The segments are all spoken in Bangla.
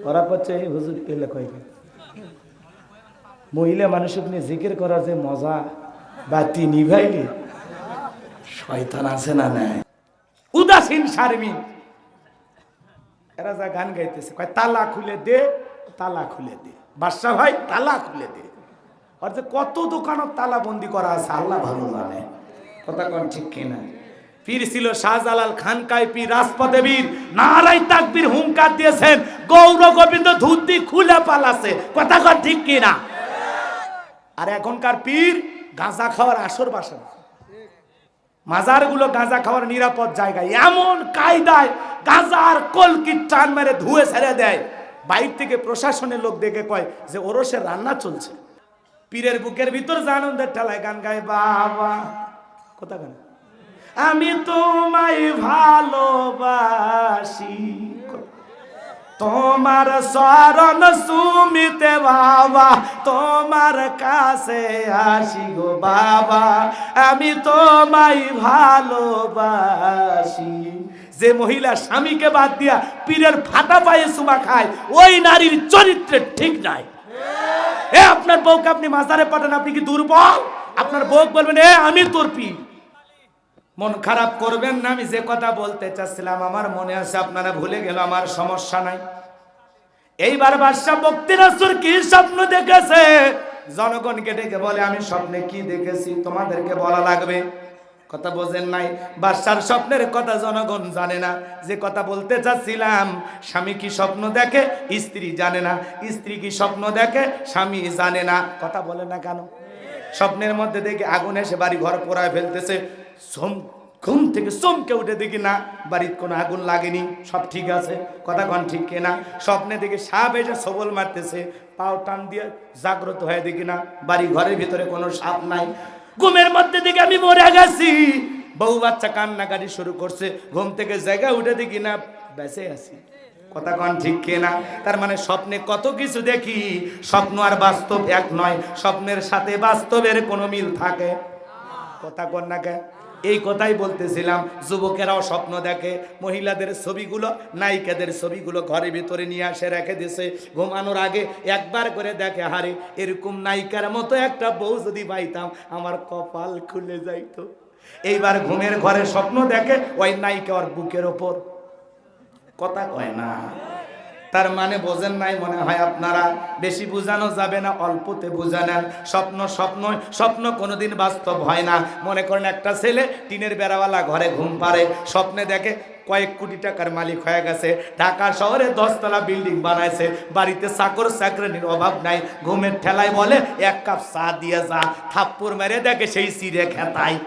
ওরা করছে এই হুজুর এলে কয়েকে মহিলা মানুষকে নিয়ে জিকির করার যে মজা বাতি নিভাইলে শয়তান আছে না নাই উদাসীন শারমিন এরা যা গান গাইতেছে কয় তালা খুলে দে তালা খুলে দে বাদশা ভাই তালা খুলে দে আর যে কত দোকানত তালা বন্দি করা আছে আল্লাহ ভালো জানে কথা কোন ঠিক কিনা পীর ছিল শাহজালাল খানকায় পীর রাজপথে বীর নারাই তাকবীর হুঙ্কার দিয়েছেন গৌর গোবিন্দ ধুতি খুলে পালাছে কথা কোন ঠিক কিনা আর এখনকার পীর গাঁজা খাওয়ার আসর বাসা মাজারগুলো গাঁজা খাওয়ার নিরাপদ জায়গা এমন কায়দায় গাঁজার কলকি টান মেরে ধুয়ে ছেড়ে দেয় বাইরে থেকে প্রশাসনের লোক দেখে কয় যে ওরসের রান্না চলছে পীরের বুকের ভিতর আনন্দের ঠেলায় গান গায় বাবা কথা গান আমি তোমায় ভালোবাসি তোমার শরণ সুমিতে বাবা তোমার কাছে আসি গো বাবা আমি তোমায় ভালোবাসি যে মহিলা স্বামীকে বাদ দিয়া পীরের ফাটা পায়ে চুমা খায় ওই নারীর চরিত্রে ঠিক নাই এ আপনার বউকে আপনি মাজারে পাঠান আপনি কি দুর্বল আপনার বউ বলবেন এ আমি তোর পীর মন খারাপ করবেন না আমি যে কথা বলতে চাচ্ছিলাম আমার মনে আছে আপনারা ভুলে গেল আমার সমস্যা নাই এইবার বাদশা বক্তি রাসূল কি স্বপ্ন দেখেছে জনগণকে ডেকে বলে আমি স্বপ্নে কি দেখেছি তোমাদেরকে বলা লাগবে কথা বোঝেন নাই বাদশার স্বপ্নের কথা জনগণ জানে না যে কথা বলতে চাচ্ছিলাম স্বামী কি স্বপ্ন দেখে স্ত্রী জানে না স্ত্রী কি স্বপ্ন দেখে স্বামী জানে না কথা বলে না কেন স্বপ্নের মধ্যে দেখে আগুন এসে বাড়ি ঘর পোড়ায় ফেলতেছে ঘুম থেকে চমকে উঠে দেখি না বাড়ির কোনো আগুন লাগেনি সব ঠিক আছে কথা কন ঠিক কিনা স্বপ্নে দেখে সাপ এসে সবল মারতেছে পাও টান দিয়ে জাগ্রত হয়ে দেখি না বাড়ি ঘরের ভিতরে কোনো সাপ নাই ঘুমের মধ্যে দেখে আমি মরে গেছি বউ বাচ্চা কান্নাকাটি শুরু করছে ঘুম থেকে জায়গা উঠে দেখি না বেঁচে আছি কথা কন ঠিক কিনা তার মানে স্বপ্নে কত কিছু দেখি স্বপ্ন আর বাস্তব এক নয় স্বপ্নের সাথে বাস্তবের কোনো মিল থাকে কথা কন না কে এই কথাই বলতেছিলাম যুবকেরাও স্বপ্ন দেখে মহিলাদের ছবিগুলো নায়িকাদের ছবিগুলো ঘরের ভিতরে নিয়ে আসে রেখে দিয়েছে ঘুমানোর আগে একবার করে দেখে হারে এরকম নায়িকার মতো একটা বউ যদি পাইতাম আমার কপাল খুলে যাইতো এইবার ঘুমের ঘরে স্বপ্ন দেখে ওই নায়িকা ওর বুকের ওপর কথা কয় না তার মানে বোঝেন নাই মনে হয় আপনারা বেশি বোঝানো যাবে না অল্পতে বোঝা নেন স্বপ্ন স্বপ্ন স্বপ্ন কোনোদিন বাস্তব হয় না মনে করেন একটা ছেলে টিনের বেড়াওয়ালা ঘরে ঘুম পাড়ে স্বপ্নে দেখে কয়েক কোটি টাকার মালিক হয়ে গেছে ঢাকা শহরে 10 তলা বিল্ডিং বানাইছে বাড়িতে চাকর চাকরানির অভাব নাই ঘুমের ঠেলায় বলে এক কাপ চা দিয়ে যা থাপ্পড় মেরে দেখে সেই চিড়ে খেতাই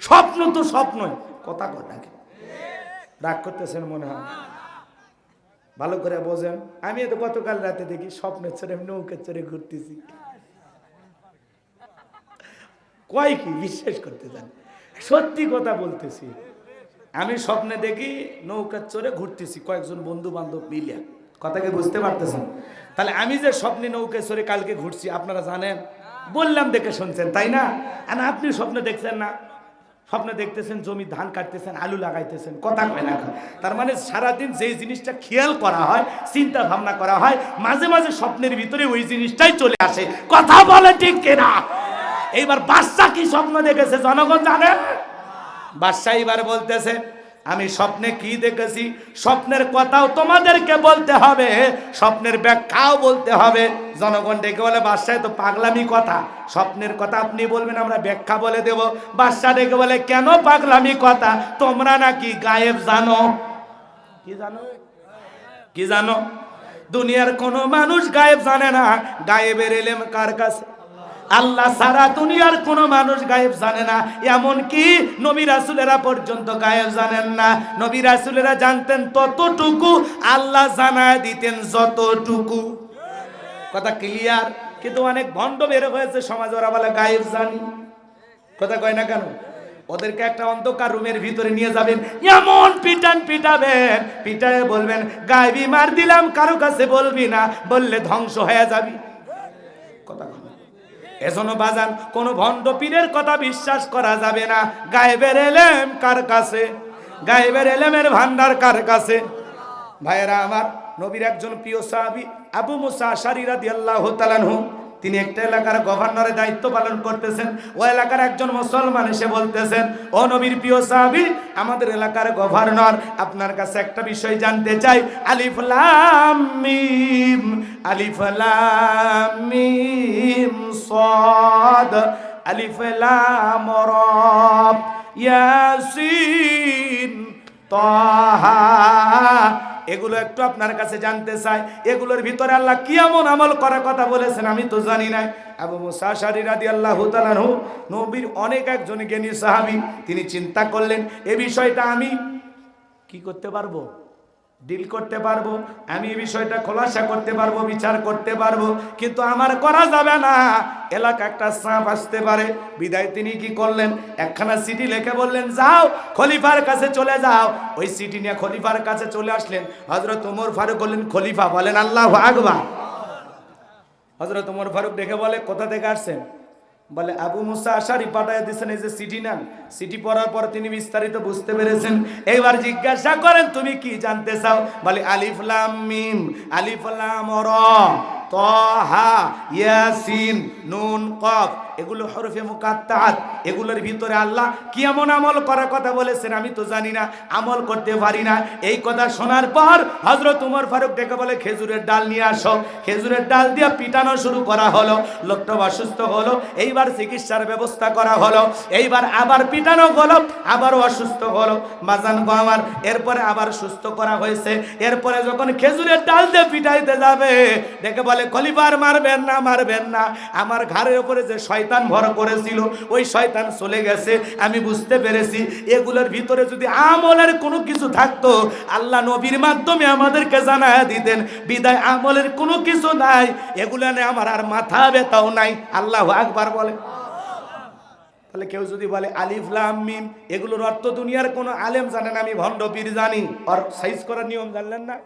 স্বপ্ন তো স্বপ্নই কথা কথাকে রাগ করতেছেন মনে হয় ভালো করে বোঝেন আমি তো গতকাল রাতে দেখি স্বপ্নের চড়ে নৌকা চড়ে ঘুরতেছি কয় কি বিশ্বাস করতে চান সত্যি কথা বলতেছি আমি স্বপ্নে দেখি নৌকা চড়ে ঘুরতেছি কয়েকজন বন্ধু বান্ধব মিলিয়া কথাকে বুঝতে পারতেছেন তাহলে আমি যে স্বপ্নে নৌকা চড়ে কালকে ঘুরছি আপনারা জানেন বললাম দেখে শুনছেন তাই না আর আপনি স্বপ্নে দেখছেন না স্বপ্নে দেখতেছেন জমি ধান কাটতেছেন আলু লাগাইতেছেন কথা কয় না তার মানে সারাদিন যেই জিনিসটা খেয়াল করা হয় চিন্তা ভাবনা করা হয় মাঝে মাঝে স্বপ্নের ভিতরে ওই জিনিসটাই চলে আসে কথা বলে ঠিক কিনা এইবার বাদশা কি স্বপ্ন দেখেছে জনগণ জানে বাদশা এবার বলতেছে আমি স্বপ্নে কি দেখেছি স্বপ্নের কথাও তোমাদেরকে বলতে হবে স্বপ্নের ব্যাখ্যাও বলতে হবে জনগণ ডেকে বলে বাদশাহ তো পাগলামি কথা স্বপ্নের কথা আপনি বলবেন আমরা ব্যাখ্যা বলে দেব বাদশাহ ডেকে বলে কেন পাগলামি কথা তোমরা নাকি গায়েব জানো কি জানো কি জানো দুনিয়ার কোনো মানুষ গায়েব জানে না গায়েবের ইলম কার কাছে আল্লাহ সারা দুনিয়ার কোনো মানুষ গায়েব জানে না এমন কি নবী রাসূলেরা পর্যন্ত গায়েব জানেন না নবী রাসূলেরা জানতেন ততটুকু আল্লাহ জানায় দিতেন যতটুকু কথা ক্লিয়ার কিন্তু অনেক ভণ্ড বের হয়েছে সমাজে ওরা বলে গায়েব জানি কথা কয় না কেন ওদেরকে একটা অন্ধকার রুমের ভিতরে নিয়ে যাবেন এমন পিটাবেন পিটায়ে বলবেন গায়েবী মার দিলাম কারো কাছে বলবি না বললে ধ্বংস হয়ে যাবি কথা এজন্য বাজান কোন ভণ্ড পীরের কথা বিশ্বাস করা যাবে না গায়েবের ইলম কার কাছে গায়েবের ইলমের ভান্ডার কার কাছে ভাইরা আমার নবীর একজন প্রিয় সাহাবী আবু মুসা আশআরী রাদিয়াল্লাহু তাআলা আনহু, তিনি একটা এলাকার গভর্নরের দায়িত্ব পালন করতেছেন। ওই এলাকার একজন মুসলমান এসে বলতেছেন, ও নবীর প্রিয় সাহাবী, আমাদের এলাকার গভর্নর আপনার কাছে একটা বিষয় জানতে চাই। আলিফ লাম মিম, আলিফ লাম মিম সাদ, আলিফ লাম রা, ইয়াসিন, তাহা, এগুলো একটু আপনার কাছে জানতে চাই। এগুলোর ভিতরে আল্লাহ কি এমন আমল করার কথা বলেছেন আমি তো জানি না। আবু মুসা আশআরী রাদিয়াল্লাহু তাআলা আনহু, নবীর অনেক একজন জ্ঞানী সাহাবী, তিনি চিন্তা করলেন এই বিষয়টা আমি কি করতে পারবো, ডিল করতে পারবো, আমি এই বিষয়টা খোলাসা করতে পারবো, বিচার করতে পারবো, কিন্তু আমার করা যাবে না, এলাকা একটা সাপ আসতে পারে। বিদায় তিনি কি করলেন, একখানা চিঠি লিখে বললেন যাও খলিফার কাছে চলে যাও। ওই চিঠি নিয়ে খলিফার কাছে চলে আসলেন। হযরত ওমর ফারুক বললেন, খলিফা বলেন আল্লাহু আকবার। হযরত ওমর ফারুক দেখে বলে, কোথা থেকে আসছেন? বলে আবু মুসা আশআরী পাঠায় দিয়েছেন, এই যে চিঠি নেন। চিঠি পড়ার পর তিনি বিস্তারিত বুঝতে পেরেছেন। এইবার জিজ্ঞাসা করেন তুমি কি জানতে চাও? বলে আলিফ লাম মিম, আলিফ লাম রা, তাহা, ইয়াসিন, নুন, কফ, এগুলো হরফে মুকাত্তাআত। এগুলোর ভিতরে আল্লাহ কি এমন আমল করার কথা বলেছেন আমি তো জানি না, আমল করতে পারি না। এই কথা শোনার পর হযরত ওমর ফারুক ডেকে বলে, খেজুরের ডাল নিয়ে আসো। খেজুরের ডাল দিয়ে পিটানো শুরু করা হলো। লোকটা অসুস্থ হলো। এইবার চিকিৎসার ব্যবস্থা করা হলো। এইবার আবার পিটানো হলো, আবারও অসুস্থ হলো। বাজান গো আমার, এরপরে আবার সুস্থ করা হয়েছে। এরপরে যখন খেজুরের ডাল দিয়ে পিটাইতে যাবে, ডেকে বলে, খলিফার মারবেন না, মারবেন না, আমার ঘাড়ের উপরে যে শয়তান ভর করেছিল ওই শয়তান চলে গেছে। আমি বুঝতে পেরেছি এগুলোর ভিতরে যদি আমলের কোনো কিছু থাকতো আল্লাহ নবীর মাধ্যমে আমাদেরকে জানায় দিতেন। বিদায় আমলের কোনো কিছু নাই, এগুলো নিয়ে আমার আর মাথা ব্যথাও নাই। আল্লাহু আকবার বলে। তাহলে কেউ যদি বলে আলিফ লাম মিম, এগুলোর অর্থ দুনিয়ার কোনো আলেম জানেন, আমি ভণ্ড পীর জানি। আর সাইজ করার নিয়ম জানলেন না?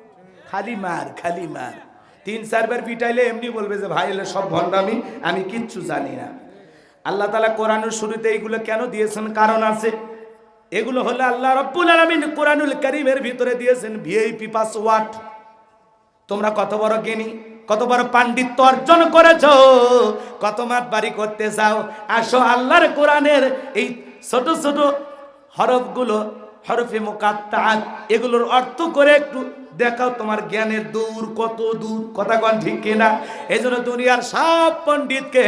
খালি মার, খালি মার। 3-4 বার পিটাইলে এমনি বলবে যে ভাই এলে সব ভণ্ডামি, আমি কিচ্ছু জানি না। আল্লাহ তাআলা কোরআনের শুরুতে এইগুলো কেন দিয়েছেন? কারণ আছে। এগুলো হলো আল্লাহ রাব্বুল আলামিন কোরআনুল কারীমের ভিতরে দিয়েছেন ভিআইপি পাসওয়ার্ড। তোমরা কত বড় জ্ঞানী, কত বড় পাণ্ডিত্য অর্জন করেছো, কত মাত বাড়ি করতে চাও, আসো আল্লাহর কোরআনের এই ছোট ছোট হরফগুলো, হরফে মুকাত্তাআত, এগুলোর অর্থ করে একটু দেখাও তোমার জ্ঞানের দূর কত দূর। কথা কোন ঠিক কিনা? এজন্য দুনিয়ার সব পণ্ডিতকে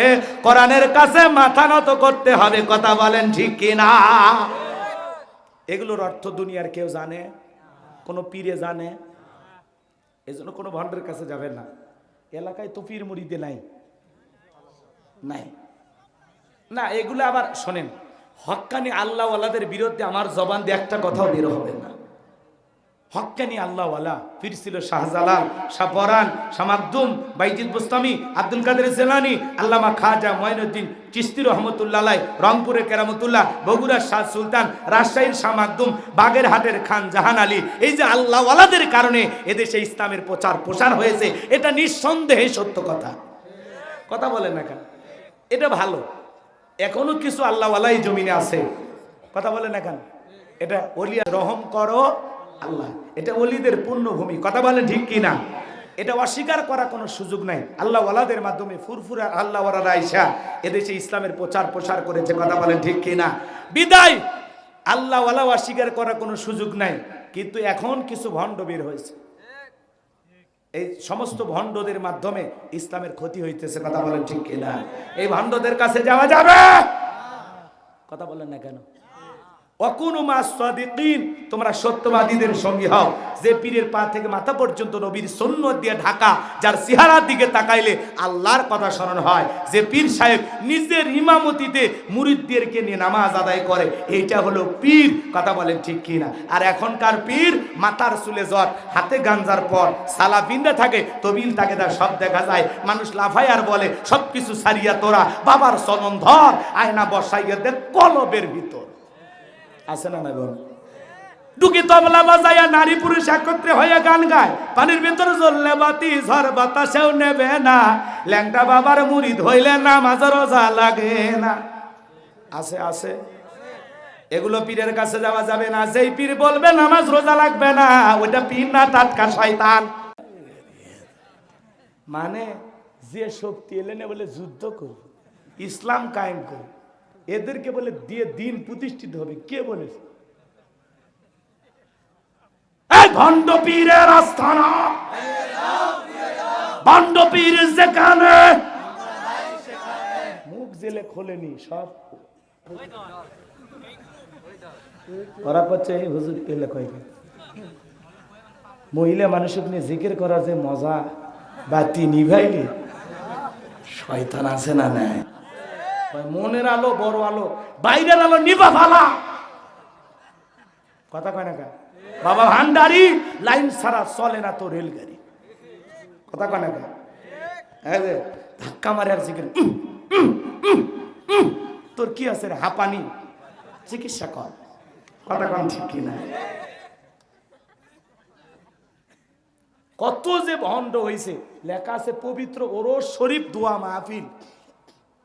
কোরআনের কাছে মাথা নত করতে হবে। কথা বলেন ঠিক কিনা? এগুলোর অর্থ দুনিয়ার কেউ জানে? কোনো পীরে জানে? এজন্য কোনো ভণ্ডের কাছে যাবেন না। এলাকায় তো পীর মুরিদে নাই, নাই না। এগুলো আবার শোনেন, হক্কানি আল্লাহওয়ালাদের বিরুদ্ধে আমার জবান দিয়ে একটা কথাও বের হবে না। হক্কানি আল্লাহওয়ালা পীর ছিল শাহজালাল, শাহ পরান, শাহ মাকদুম, বাইজিদ বুস্তামি, আব্দুল কাদের জিলানী, আল্লামা খাজা মঈনুদ্দিন চিশতি রহমতুল্লাহ আলাইহি, রংপুরের কেরামতুল্লাহ, বগুড়ার শাহ সুলতান, রাজশাহীর শাহ মাকদুম, বাগেরহাটের খান জাহান আলী। এই যে আল্লাহওয়ালাদের কারণে এদেশে ইসলামের প্রচার প্রসার হয়েছে, এটা নিঃসন্দেহে সত্য কথা। কথা বলেন না কেন? এটা ভালো। এখনো কিছু আল্লাহওয়ালা এই জমিনে আছে। কথা বলেন না কেন? এটা ওলিয়া রহম করো আল্লাহ, এটা ওলিদের পূর্ণভূমি। কথা বলেন ঠিক কিনা? এটা অস্বীকার করার কোনো সুযোগ নাই। আল্লাহ ওয়ালাদের মাধ্যমে ফুরফুরা আল্লাহ ওয়ালারা আইসা এদেশে ইসলামের প্রচার প্রসার করেছে। কথা বলেন ঠিক কিনা? বিদায় আল্লাহ ওয়ালা অস্বীকার করার কোনো সুযোগ নাই। কিন্তু এখন কিছু ভণ্ড বের হয়েছে, এই সমস্ত ভণ্ডদের মাধ্যমে ইসলামের ক্ষতি হইতেছে। কথা বলেন ঠিক কিনা? এই ভণ্ডদের কাছে যাওয়া যাবে? কথা বলেন না কেন? ওয়াকুনু মাস সাদিকিন, তোমরা সত্যবাদীদের সঙ্গী হও। যে পীরের পা থেকে মাথা পর্যন্ত নবীর সুন্নাত দিয়ে ঢাকা, যার চেহারার দিকে তাকাইলে আল্লাহর কথা স্মরণ হয়, যে পীর সাহেব নিজের ইমামতিতে মুরিদদেরকে নিয়ে নামাজ আদায় করে, এইটা হলো পীর। কথা বলেন ঠিক কিনা? আর এখনকার পীর মাথার চুলে জ্বর, হাতে গাঞ্জার পর, সালা বিন্দা থাকে, তবিল থাকে, তার সব দেখা যায়। মানুষ লাফায় আর বলে সবকিছু ছাড়িয়া তোরা বাবার চরণ ধর, আয়না বসাইয়া দেখ কলবের ভিতর। আছে না? বল ডুকি তবলা বাজাইয়া নারী পুরুষ একত্রে হয়ে গান গায়, পানির ভিতরে জ্বললে বাতি ঝড় বাতাসেও নেবে না, ল্যাংটা বাবার মুরিদ হইলে নামাজ রোজা লাগে না। আছে আছে। এগুলো পীরের কাছে যাওয়া যাবে না। যেই পীর বলবে নামাজ রোজা লাগবে না, ওইটা পীর না, টাটকা শয়তান। মানে যে শক্তি এলে না বলে যুদ্ধ করবে, ইসলাম কায়েম করবে, এদেরকে বলে দিয়ে দিন প্রতিষ্ঠিত হবে। কে বলেছে? এই ভণ্ড পীরের আস্থানা, ভণ্ড পীর যেখানে, মুখ জেলে খোলেনি সব ওরা করছে। এই হুজুর পেলে কয়েকে মহিলা মানুষকে নিয়ে জিকির করার যে মজা, বাতি নিভাইলে শয়তান আছে না নাই? মনের আলো বড় আলো, বাইরের আলো নিভা ফালা। কথা কয় না কা বাবা ভান্ডারি, লাইন ছাড়া চলে না তো রেলগাড়ি। কথা কয় না কা? ধাক্কা মারে আর জিকির, তোর কি আছে রে হাঁপানি, চিকিৎসা কর। কথা কন ঠিক কিনা? কত যে ভণ্ড হয়েছে, লেখা আছে পবিত্র ওরস শরীফ দোয়া মাহফিল,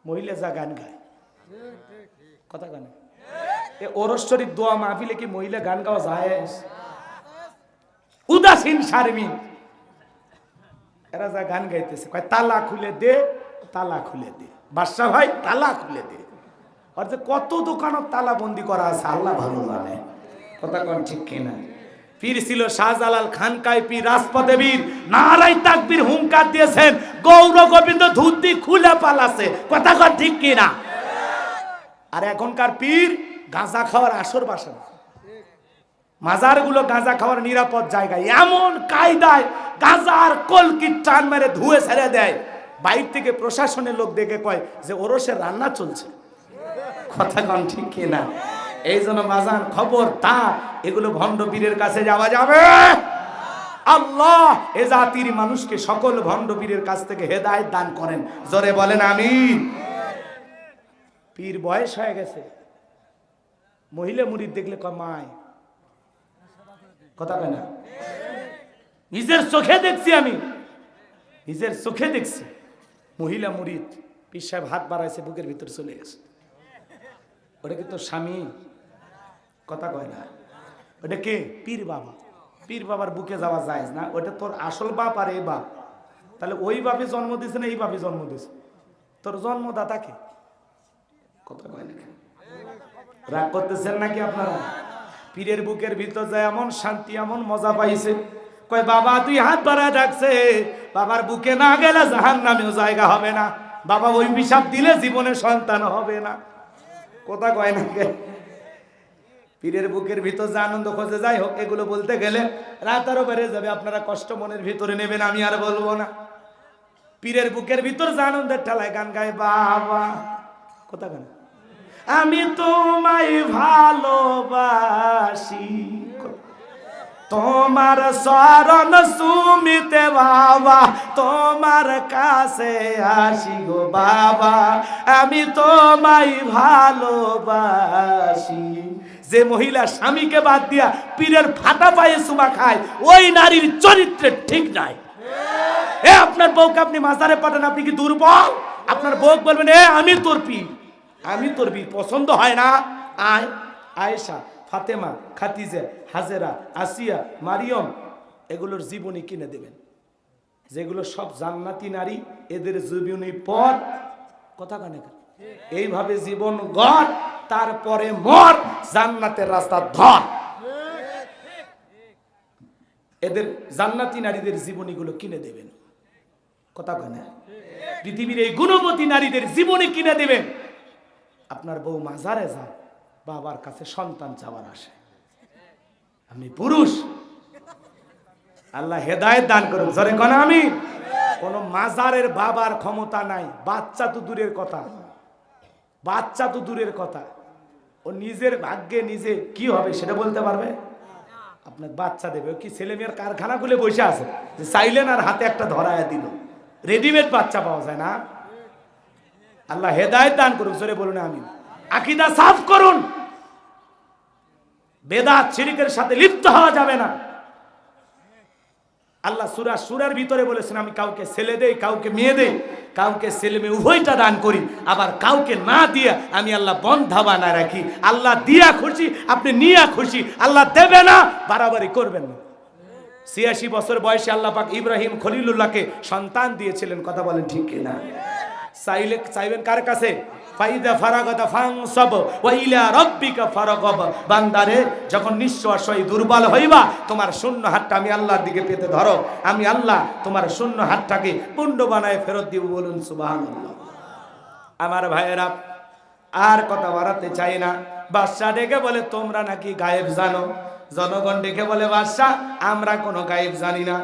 মহিলা যা গান গায়। কথা কেন? ওরস শরীফ দোয়া মাহফিলে কি মহিলা গান গাওয়া যায়? উদাসীন শারমিন এরা যা গান গাইতেছে, কয় তালা খুলে দে, তালা খুলে দে, বাদশা ভাই তালা খুলে দে। আর যে কত দোকানত তালা বন্দি করা আছে আল্লাহ ভালো জানে। কথা কন ঠিক কিনা? পীর ছিল শাহজালাল খানকায় পীর, রাজপথে বীর, নারাই তাকবীর হুঙ্কার দিয়েছেন, গৌর গোবিন্দ ধুতি খুলে পালাছে। কথা কন ঠিক কিনা? আর এখনকার পীর গাঁজা খাওয়ার আসর বাসা, মাজারগুলো গাঁজা খাওয়ার নিরাপদ জায়গায়, এমন কায়দায় গাঁজার কলকির টান মেরে ধুয়ে ছেড়ে দেয়, বাইরে থেকে প্রশাসনের লোক দেখে কয় যে ওরসের রান্না চলছে। কথা কন ঠিক কিনা? এই জন্য বাজান খবর তা, এগুলো ভণ্ড পীরের কাছে যাওয়া যাবে। আল্লাহ এ জাতির মানুষকে সকল ভণ্ড পীরের কাছ থেকে হেদায়েত দান করেন। জোরে বলেন আমিন। পীর বয়স হয়ে গেছে, মহিলা মুরিদ দেখলে কয় মায়। কথা কয় না? নিজের চোখে দেখছি, আমি নিজের চোখে দেখছি মহিলা মুরিদ পীর সাহেব হাত বাড়াইছে, বুকের ভিতর চলে গেছে। ওটা কি তোর স্বামী? কথা কয় না। ওটা কে? পীর বাবা। পীর বাবার বুকে যাওয়া যায় না, ওটা তোর আসল বাপ আর এই বাপ। তাহলে ওই বাপে জন্ম দিছে না এই বাপে জন্ম দিছে? তোর জন্মদাতাকে। কথা কয় না? রাগ করতেছেন নাকি আপনারা? পীরের বুকের ভিতর যায় এমন শান্তি, এমন মজা পাইছে, কয় বাবা তুই হাত বাড়ায় ডাকছে, বাবার বুকে না গেলে জাহান্নামেও জায়গা হবে না, বাবা ওই পিশাব দিলে জীবনে সন্তান হবে না। কথা কয় না কে? পীরের বুকের ভিতর যে আনন্দ খোঁজে, যাই হোক এগুলো বলতে গেলে রাত আরো বেড়ে যাবে, আপনারা কষ্ট মনের ভিতরে নেবেন, আমি আর বলবো না। পীরের বুকের ভিতর যে আনন্দের ঠেলায় গান গায় বাবা। কথা কেন? আমি তোমায় ভালোবাসি, তোমার শরণ সুমিতে বাবা, তোমার কাছে আসি গো বাবা, আমি তোমায় ভালোবাসি। যে মহিলা স্বামীকে বাদ দিয়া পীরের ফাটা পায়ে চুমা খায়, ওই নারীর চরিত্রে ঠিক নাই। এ আপনার বউকে আপনি মাজারে পাঠান, আপনি কি দুর্বল? আপনার বউ বলবেন এ আমি তোর পীর, আমি তোর পীর। পছন্দ হয় না? আয় আয়েশা, ফাতেমা, খাদিজা, হাজেরা, আসিয়া, মারিয়ম, এগুলোর জীবনী কিনে দেবেন, যেগুলো সব জান্নাতি নারী, এদের জীবনী পথ। কথা কানে এইভাবে জীবন গড়, তারপরে মর, জান্নাতের রাস্তা ধর। এদের জান্নাতি নারীদের জীবনীগুলো কিনে দেবেন। কথা কানে পৃথিবীর এই গুণবতী নারীদের জীবনী কিনে দেবেন। আপনার বউ মাজারে যায়, বাবার কাছে সন্তান চাওয়ার আসে, আমি পুরুষ, আল্লাহ হেদায়েত দান করুন। জোরে কোন আমি? কোন মাজারের বাবার ক্ষমতা নাই, বাচ্চা তো দূরের কথা, বাচ্চা তো দূরের কথা, ও নিজের ভাগ্যে নিজে কি হবে সেটা বলতে পারবে? আপনার বাচ্চা দেবে, ও কি ছেলে মেয়ের কারখানা খুলে বসে আছে যে চাইলেন আর হাতে একটা ধরায় দিল? রেডিমেড বাচ্চা পাওয়া যায় না। আল্লাহ হেদায়েত দান করুন। জোরে বলুন আমিন। আকীদা সাফ করুন, বেদাত শিরকের সাথে লিপ্ত হওয়া যাবে না। আল্লাহ সূরা সূরার ভিতরে বলেছেন আমি কাউকে ছেলে দেই, কাউকে মেয়ে দেই, কাউকে ছেলে মেয়ে উভয়টা দান করি, আবার কাউকে না দিয়ে আমি আল্লাহ বন্ধা বানায় রাখি। আল্লাহ দিয়া খুশি, আপনি নিয়া খুশি, আল্লাহ দেবে না বাড়াবাড়ি করবেন না। ৮৬ বছর বয়সে আল্লাহ পাক ইব্রাহিম খলিলুল্লাহকে সন্তান দিয়েছিলেন, কথা বলেন ঠিক কিনা? চাইবেন কার কাছে? ফাইদা ফারাগাতা ফানসাব ওয়া ইলা রাব্বিকা ফারাগাব। বান্দারে যখন নিঃশ্বাস হই দুর্বল হইবা, তোমার শূন্য হাতটা আমি আল্লাহর দিকে পেতে ধরো, আমি আল্লাহ তোমার শূন্য হাতটাকে পুণ্য বানায় ফেরত দিব। বলুন সুবহানাল্লাহ। আমার ভাইয়েরা, আর কথা বাড়াতে চাই না। বাদশা ডেকে বলে তোমরা নাকি গায়েব জানো। জনগণ ডেকে বলে বাদশা আমরা কোনো গায়েব জানি না।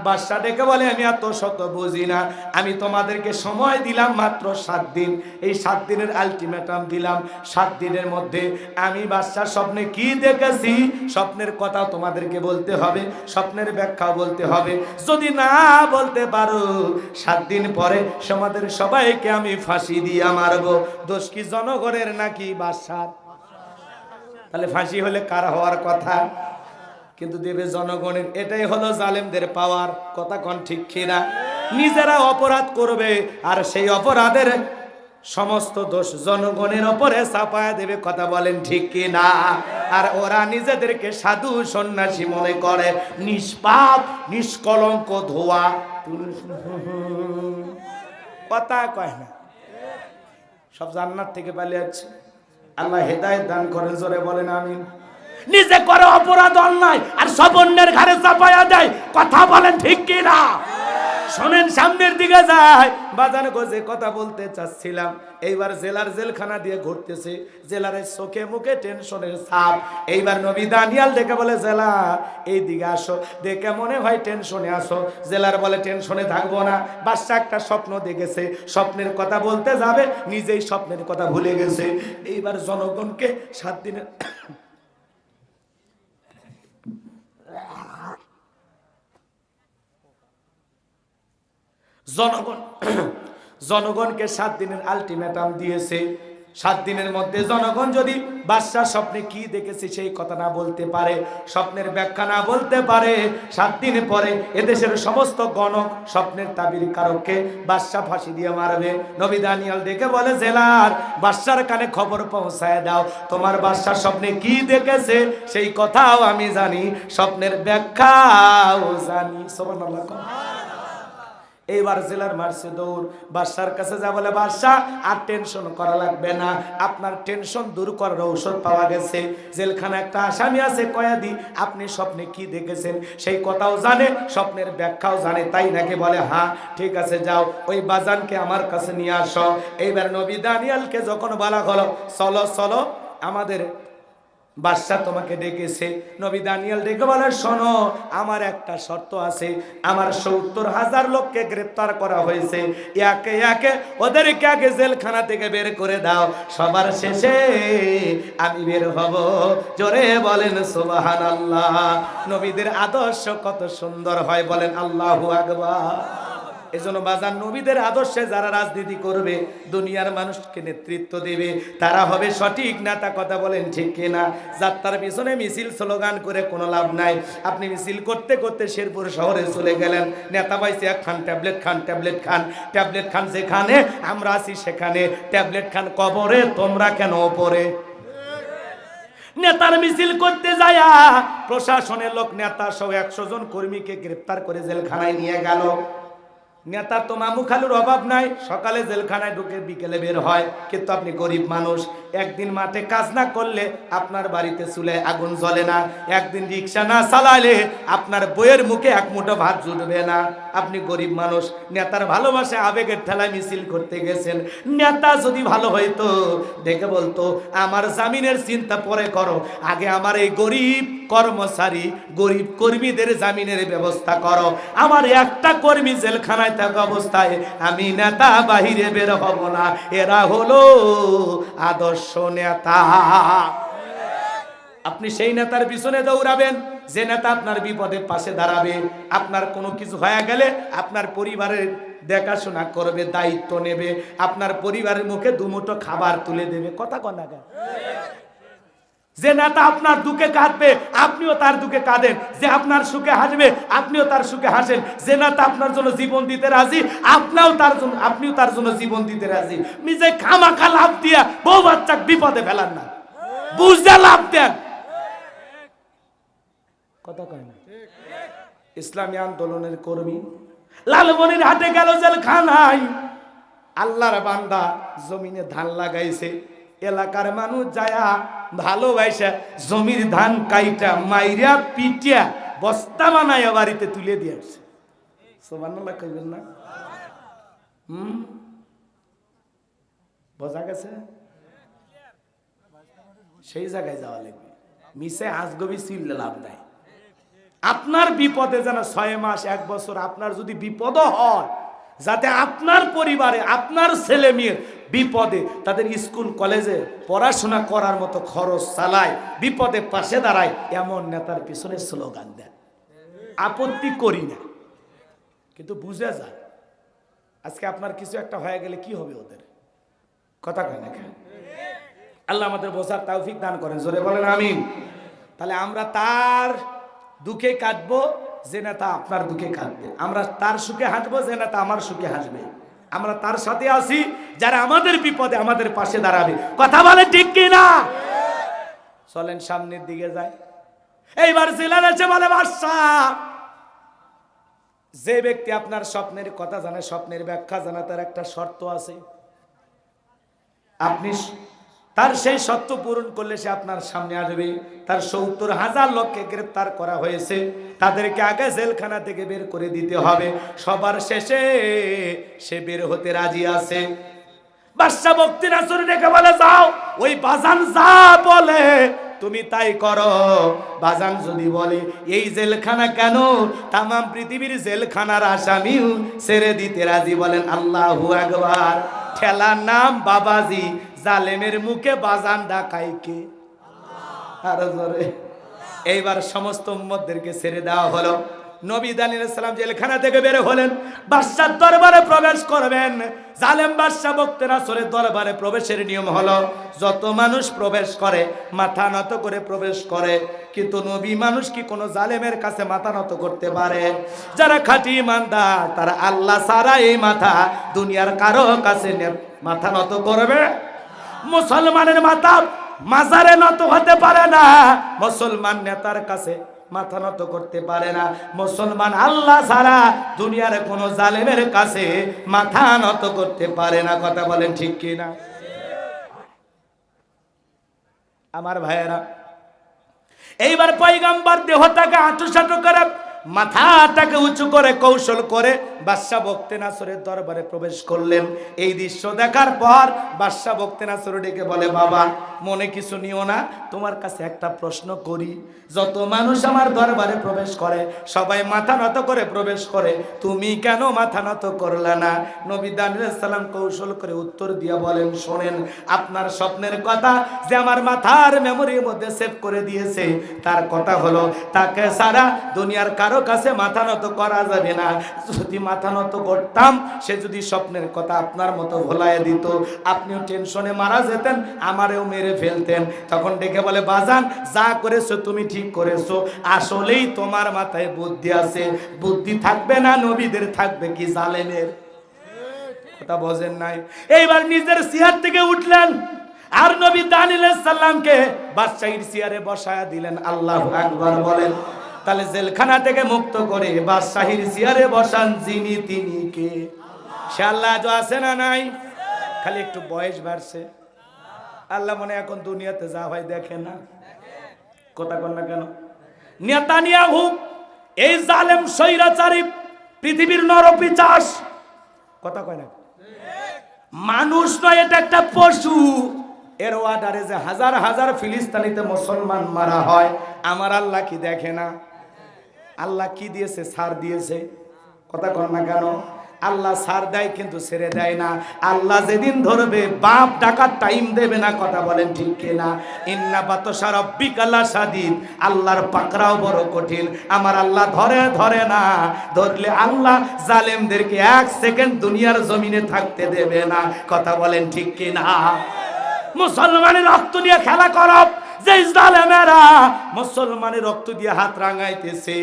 বাদশা ডেকে বলে আমি এত শত বুঝি না, আমি তোমাদেরকে সময় দিলাম মাত্র 7 দিন। এই 7 দিনের আলটিমেটাম দিলাম। 7 দিনের মধ্যে আমি বাদশা স্বপ্নে কি দেখেছি, স্বপ্নের কথা তোমাদেরকে বলতে হবে, স্বপ্নের ব্যাখ্যা বলতে হবে। যদি না বলতে পারো 7 দিন পরে তোমাদের সবাইকে আমি ফাঁসি দিয়ে মারবো। দোষ কি জনগণের নাকি বাদশার? তাহলে ফাঁসি হলে কার হওয়ার কথা? কিন্তু দেবে জনগণের। এটাই হলো জালেমদের পাওয়ার। কথা কোন ঠিক কিনা? নিজেরা অপরাধ করবে আর সেই অপরাধের সমস্ত দোষ জনগণের উপরে চাপায় দেবে। কথা বলেন ঠিক কিনা? আর ওরা নিজেদেরকে সাধু সন্ন্যাসী মনে করে, নিষ্পাপ নিষ্কলঙ্ক ধোয়া। কথা কয় না, সব জান্নাত থেকে পালিয়ে যাচ্ছে। আল্লাহ হেদায়েত দান করেন, জোরে বলেন আমিন। নিজে করে অপরাধ অন্যায় আর সব অন্যের ঘাড়ে চাপায়া দেয়। কথা বলেন ঠিক কিনা? শোনেন, সামনের দিকে যায়। বাজার গোজে কথা বলতে চাচ্ছিলাম, এইবার জেলার জেলখানা দিয়ে ঘুরতেছে। জেলারের চোখে মুখে টেনশনের ছাপ। এইবার নবী দানিয়াল দেখে বলে জেলা এই দিকে আসো, দেখে মনে হয় টেনশনে আসো। জেলার বলে টেনশনে থাকবো না, বাদশা একটা স্বপ্ন দেখেছে, স্বপ্নের কথা বলতে যাবে, নিজেই স্বপ্নের কথা ভুলে গেছে। এইবার জনগণকে 7 দিনের জনগণকে 7 দিনের আলটিমেটাম দিয়েছে। 7 দিনের মধ্যে জনগণ যদি বাদশা স্বপ্নে কি দেখেছে সেই কথা না বলতে পারে, স্বপ্নের ব্যাখ্যা না বলতে পারে, 7 দিন পরে এদেশের সমস্ত গণক স্বপ্নের তাবির কারককে বাদশা ফাঁসি দিয়ে মারবে। নবী দানিয়াল ডেকে বলে জেলার বাদশার কানে খবর পৌঁছায় দাও, তোমার বাদশা স্বপ্নে কি দেখেছে সেই কথাও আমি জানি, স্বপ্নের ব্যাখ্যাও জানি। সুবহানাল্লাহ। এইবার জেলার মারছে দৌড়, বাদশার কাছে যা বলে বাদশা আর টেনশন করা লাগবে না, আপনার টেনশন দূর করার ঔষধ পাওয়া গেছে। জেলখানা একটা আসামি আছে কয়েদি, আপনি স্বপ্নে কি দেখেছেন সেই কথাও জানে, স্বপ্নের ব্যাখ্যাও জানে, তাই নাকি? বলে হ্যাঁ। ঠিক আছে, যাও ওই বাজানকে আমার কাছে নিয়ে আসো। এইবার নবী দানিয়ালকে যখন বলা হলো চলো চলো আমাদের বাদশা তোমাকে ডেকেছে, নবী দানিয়াল ডেকে বলে শোনো আমার একটা শর্ত আছে, আমার ৭০,০০০ লোককে গ্রেফতার করা হয়েছে, একে একে ওদেরকে আগে জেলখানা থেকে বের করে দাও, সবার শেষে আমি বের হব। জোরে বলেন সুবহানাল্লাহ। নবীদের আদর্শ কত সুন্দর হয়, বলেন আল্লাহু আকবার। এজন্য বাজার নবীদের আদর্শে যারা রাজনীতি করবে, দুনিয়ার মানুষকে নেতৃত্ব দেবে, তারা হবে সঠিক নেতা। কথা বলেন ঠিক কিনা? যাত্রার পিছনে মিছিল স্লোগান করে কোনো লাভ নাই। আপনি মিছিল করতে করতে শেরপুর শহরে চলে গেলেন, নেতা পাইছে খান ট্যাবলেট খান, ট্যাবলেট খান, ট্যাবলেট খান, যেখানে আমরা আছি সেখানে ট্যাবলেট খান, কবরে তোমরা কেন ওপরে? নেতার মিছিল করতে যায় প্রশাসনের লোক নেতা সহ 100 জন কর্মীকে গ্রেফতার করে জেলখানায় নিয়ে গেল। নেতার তো মামু খালুর অভাব নাই, সকালে জেলখানায় ঢুকে বিকেলে বের হয়। কিন্তু আপনি গরিব মানুষ, একদিন মাঠে কাজ না করলে আপনার বাড়িতে চুলায় আগুন জ্বলে না, একদিন রিক্সা না চালালে আপনার বইয়ের মুখে এক মুঠো ভাত জুটবে না। আপনি গরিব মানুষ, নেতার ভালোবাসা আবেগের ঠেলায় মিছিল করতে গেছেন। নেতা যদি ভালো হইতো দেখে বলতো আমার জামিনের চিন্তা পরে করো, আগে আমার এই গরিব কর্মচারী গরিব কর্মীদের জামিনের ব্যবস্থা করো। আমার একটা কর্মী জেলখানায় থাকা অবস্থায় আমি নেতা বাহিরে বের হব না। এরা হলো আদর্শ নেতা। আপনি সেই নেতার পিছনে দৌড়াবেন যে নেতা আপনার বিপদে পাশে দাঁড়াবে, আপনার কোনো কিছু হয়ে গেলে আপনার পরিবারের দেখাশোনা করবে, দায়িত্ব নেবে, আপনার পরিবারের মুখে দুমুঠো খাবার তুলে দেবে। কথা কন না? যে নেতা আপনার দুঃখে কাঁদবে আপনিও তার দুঃখে কাঁদেন, যে আপনার সুখে হাসবে আপনিও তার সুখে হাসেন, যে নেতা আপনার জন্য জীবন দিতে রাজি আপনিও তার জন্য জীবন দিতে রাজি। নিজে খামাখা লাভ দিয়া বউ বাচ্চা বিপদে ফেলান না, বুঝে লাভ দেন। কথা কয় না? ইসলামী আন্দোলনের কর্মী, লালমনির হাটে গেল জেলখানায়। আল্লাহর বান্দা জমিনে ধান লাগাইছে, এলাকার মানুষ যায়া ভালোবাসা জমির ধান কাইটা মাইরা পিটিয়া বস্তা বানাইয়া বাড়িতে তুলে দিয়ে আসছে। সুবহানাল্লাহ কইবেন না? বোঝা গেছে? সেই জায়গায় যাওয়া লাগবে। মিশে আজগবি চিল্লে লাভ নাই। আপনার বিপদে যেন 6 মাস 1 বছর আপনার যদি বিপদ হয়, যাতে আপনার পরিবারে আপনার ছেলে মেয়ের বিপদে তাদের স্কুল কলেজে পড়াশোনা করার মতো খরচ চালায়, বিপদে পাশে দাঁড়ায়, এমন নেতার পিছনে স্লোগান দেন। আপত্তি করি না, কিন্তু বুঝে যায় আজকে আপনার কিছু একটা হয়ে গেলে কি হবে ওদের। কথা কয় না কেন? আল্লাহ আমাদের বোঝার তৌফিক দান করেন, জোরে বলেন আমিন। তাহলে আমরা তার দুঃখে কাটবো যে নেতা আপনার দুঃখে কাটবে, আমরা তার সুখে হাসবো যে নেতা আমার সুখে হাসবে। আমরা তার সাথে আছি যারা আমাদের বিপদে আমাদের পাশে দাঁড়াবে। কথা বলে ঠিক কি না? চলেন সামনের দিকে যাই। এইবার জেলার এসে বলে বাদশাহ, যে ব্যক্তি আপনার স্বপ্নের কথা জানে, স্বপ্নের ব্যাখ্যা জানে, তার একটা শর্ত আছে। আপনি তার সেই শর্ত পূরণ করলে সে আপনার সামনে আসবে। তার 70,000 লোককে গ্রেফতার করা হয়েছে, তাদেরকে আগে জেলখানা থেকে বের করে দিতে হবে। সবার শেষে সে বের হতে রাজি আছে। বাদশা বক্তি নাসর ডেকে বলে, যাও ওই বাজান যা বলে তুমি তাই করো। বাজান যদি বলে এই জেলখানা কেন, তাম পৃথিবীর জেলখানার আসামিও ছেড়ে দিতে রাজি। বলেন আল্লাহু আকবার। ঠেলার নাম বাবাজি, জালেমের মুখে বাজান ডাকাই কে? আরো জোরে। এইবার সমস্ত উম্মতদেরকে ছেড়ে দেওয়া হলো। নবী দানিয়েল আলাইহিস সালাম জেলখানা থেকে বের হলেন, বাদশার দরবারে প্রবেশ করবেন। জালেম বাদশা বক্তে নাসরের দরবারে প্রবেশের নিয়ম হলো যত মানুষ প্রবেশ করে মাথা নত করে প্রবেশ করে, কিন্তু নবী মানুষ কি কোনো জালেমের কাছে মাথা নত করতে পারে? যারা খাঁটি ইমানদার তারা আল্লাহ ছাড়া এই মাথা দুনিয়ার কারো কাছে মাথা নত করবে। মুসলমানের মাথা মাজারে নত হতে পারে না, মুসলমান নেতার কাছে মাথা নত করতে পারে না। মুসলমান আল্লাহ ছাড়া দুনিয়ার কোন জালেমের কাছে মাথা নত করতে পারে না। কথা বলেন ঠিক কি না? আমার ভাইয়েরা, এইবার পয়গম্বর দেহটাকে আঁটুসাঁটু করে মাথাটাকে উঁচু করে কৌশল করে বাদশা বক্তে নাসরের দরবারে প্রবেশ করলেন। এই দৃশ্য দেখার পর বাদশা বক্তে নাসর ডেকে বলে, বাবা মনে কিছু নিও না, তোমার কাছে একটা প্রশ্ন করি। যত মানুষ আমার দরবারে প্রবেশ করে সবাই মাথা নত করে প্রবেশ করে, তুমি কেন মাথা নত করলে না? নবী দানিয়েল আলাইহিস সালাম কৌশল করে উত্তর দিয়া বলেন, শোনেন, আপনার স্বপ্নের কথা যে আমার মাথার মেমোরির মধ্যে সেভ করে দিয়েছে, তার কথা হলো তাকে সারা দুনিয়ার কারো কাছে মাথা নত করা যাবে না। যদি মাথা নত করতাম, সে যদি স্বপ্নের কথা আপনার মতো ভোলায় দিত, আপনিও টেনশনে মারা যেতেন, আমারেও মেরে ফেলতেন। তখন ডেকে বলে, বাজান যা করেছো তুমি ঠিক করেছো, আসলেই তোমার মাথায় বুদ্ধি আছে। বুদ্ধি থাকবে না নবীদের, থাকবে কি জালেমের? কথা বোঝেন নাই? এইবার নিজের চেয়ার থেকে উঠলেন আর নবী দানিয়েল আলাইহিস সালামকে বাদশাহীর চেয়ারে বসায়া দিলেন। আল্লাহু আকবার বলেন। তাহলে জেলখানা থেকে মুক্ত করে বাদশাহীর চেয়ারে বসান যিনি, তিনি কে? সে আল্লাহ তো আছে না নাই? খালি একটু বয়স বাড়ছে। আল্লাহ মনে এখন দুনিয়াতে যা হয় দেখে না? কথা কন না কেন? নেতানিয়াহু এই জালেম স্বৈরাচারী পৃথিবীর নরপিশাচ, কথা কয় না? মানুষ নয়, এটা একটা পশু। এর অর্ডারে যে হাজার হাজার ফিলিস্তিনিতে মুসলমান মারা হয়, আমার আল্লাহ কি দেখে না? আল্লাহ কি দিয়েছে? ছাড় দিয়েছে। কথা কন না কেন? আল্লাহ ছাড় দেয় কিন্তু ছেড়ে দেয় না। আল্লাহ যেদিন ধরবে বাপ ডাকার টাইম দেবে না। কথা বলেন ঠিক কিনা? ইন্না বাতশা রাব্বিকা লাশাদীদ, আল্লাহর পাকড়াও বড় কঠিন। আমার আল্লাহ ধরে ধরে না, ধরলে আল্লাহ জালেমদেরকে 1 সেকেন্ড দুনিয়ার জমিনে থাকতে দেবে না। কথা বলেন ঠিক কিনা? মুসলমানের রক্ত নিয়ে খেলা করো, যে জালেমেরা মুসলমানের রক্ত দিয়ে হাত রাঙাইতেছে,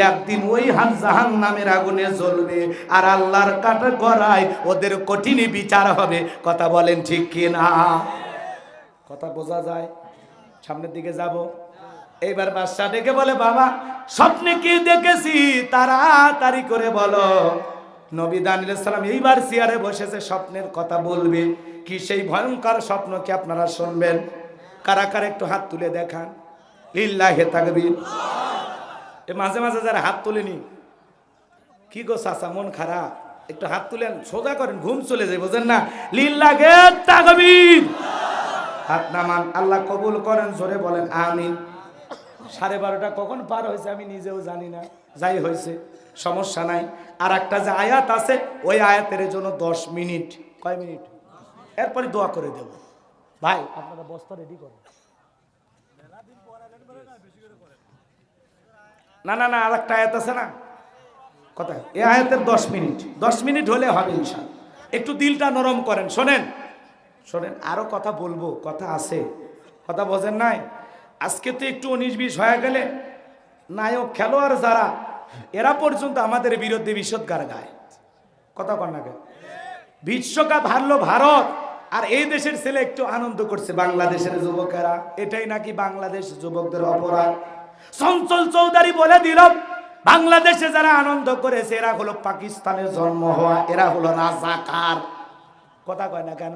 একদিন ওই হাত জাহান্নামের আগুনে জ্বলবে, আর আল্লাহর কাটা গড়ায় ওদের কঠিন বিচার হবে। কথা বলেন ঠিক কি না? কথা বোঝা যায়? সামনের দিকে যাব। এইবার বাদশা ডেকে বলে, বাবা স্বপ্নে কি দেখেছি তাড়াতাড়ি করে বলো। নবী দানিয়েল আলাইহিস সালাম এইবার চেয়ারে বসেছে, স্বপ্নের কথা বলবে। কি সেই ভয়ঙ্কর স্বপ্ন কি আপনারা শুনবেন? কারা কারা একটু হাত তুলে দেখান, লিল্লাহি তাকবীর। এ মাঝে মাঝে যারা হাত তুলেনি, কি গো চাচা মন খারাপ, একটু হাত তুলেন, সোজা করেন, ঘুম চলে যায়, বোঝেন না? লিল্লাহি তাকবীর। হাত নামান, আল্লাহ কবুল করেন, জোরে বলেন আমিন। 12:30 কখন পার হয়েছে আমি নিজেও জানি না, যাই হয়েছে সমস্যা নাই। আর একটা যে আয়াত আছে, ওই আয়াতের জন্য 10 মিনিট, কয় মিনিট, এরপরে দোয়া করে দেব। ভাই আপনারা বস্তা রেডি করেন। না না না, আর একটা আয়াত আছে না, কথা এই আয়াতের 10 মিনিট, 10 মিনিট হলে হবে ইনশাআল্লাহ। একটু দিলটা নরম করেন, শোনেন শোনেন, আরো কথা বলবো, কথা আছে, কথা বোঝেন নাই? আজকে তো একটু 19-20 হয়ে গেলে নায়ক খেলোয়াড় যারা, এরা পর্যন্ত আমাদের বিরুদ্ধে বিষোদ্গার গায়, কথা কন না। বিশ্বকাপ হারলো ভারত, আর এই দেশের ছেলে একটু আনন্দ করছে, বাংলাদেশের যুবকেরা, এটাই নাকি বাংলাদেশ যুবকদের অপরাধ। চঞ্চল চৌধুরী বলে দিল, বাংলাদেশে যারা আনন্দ করেছে এরা হলো পাকিস্তানের জন্ম হওয়া, এরা হলো রাজাকার, কথা কয় না কেন?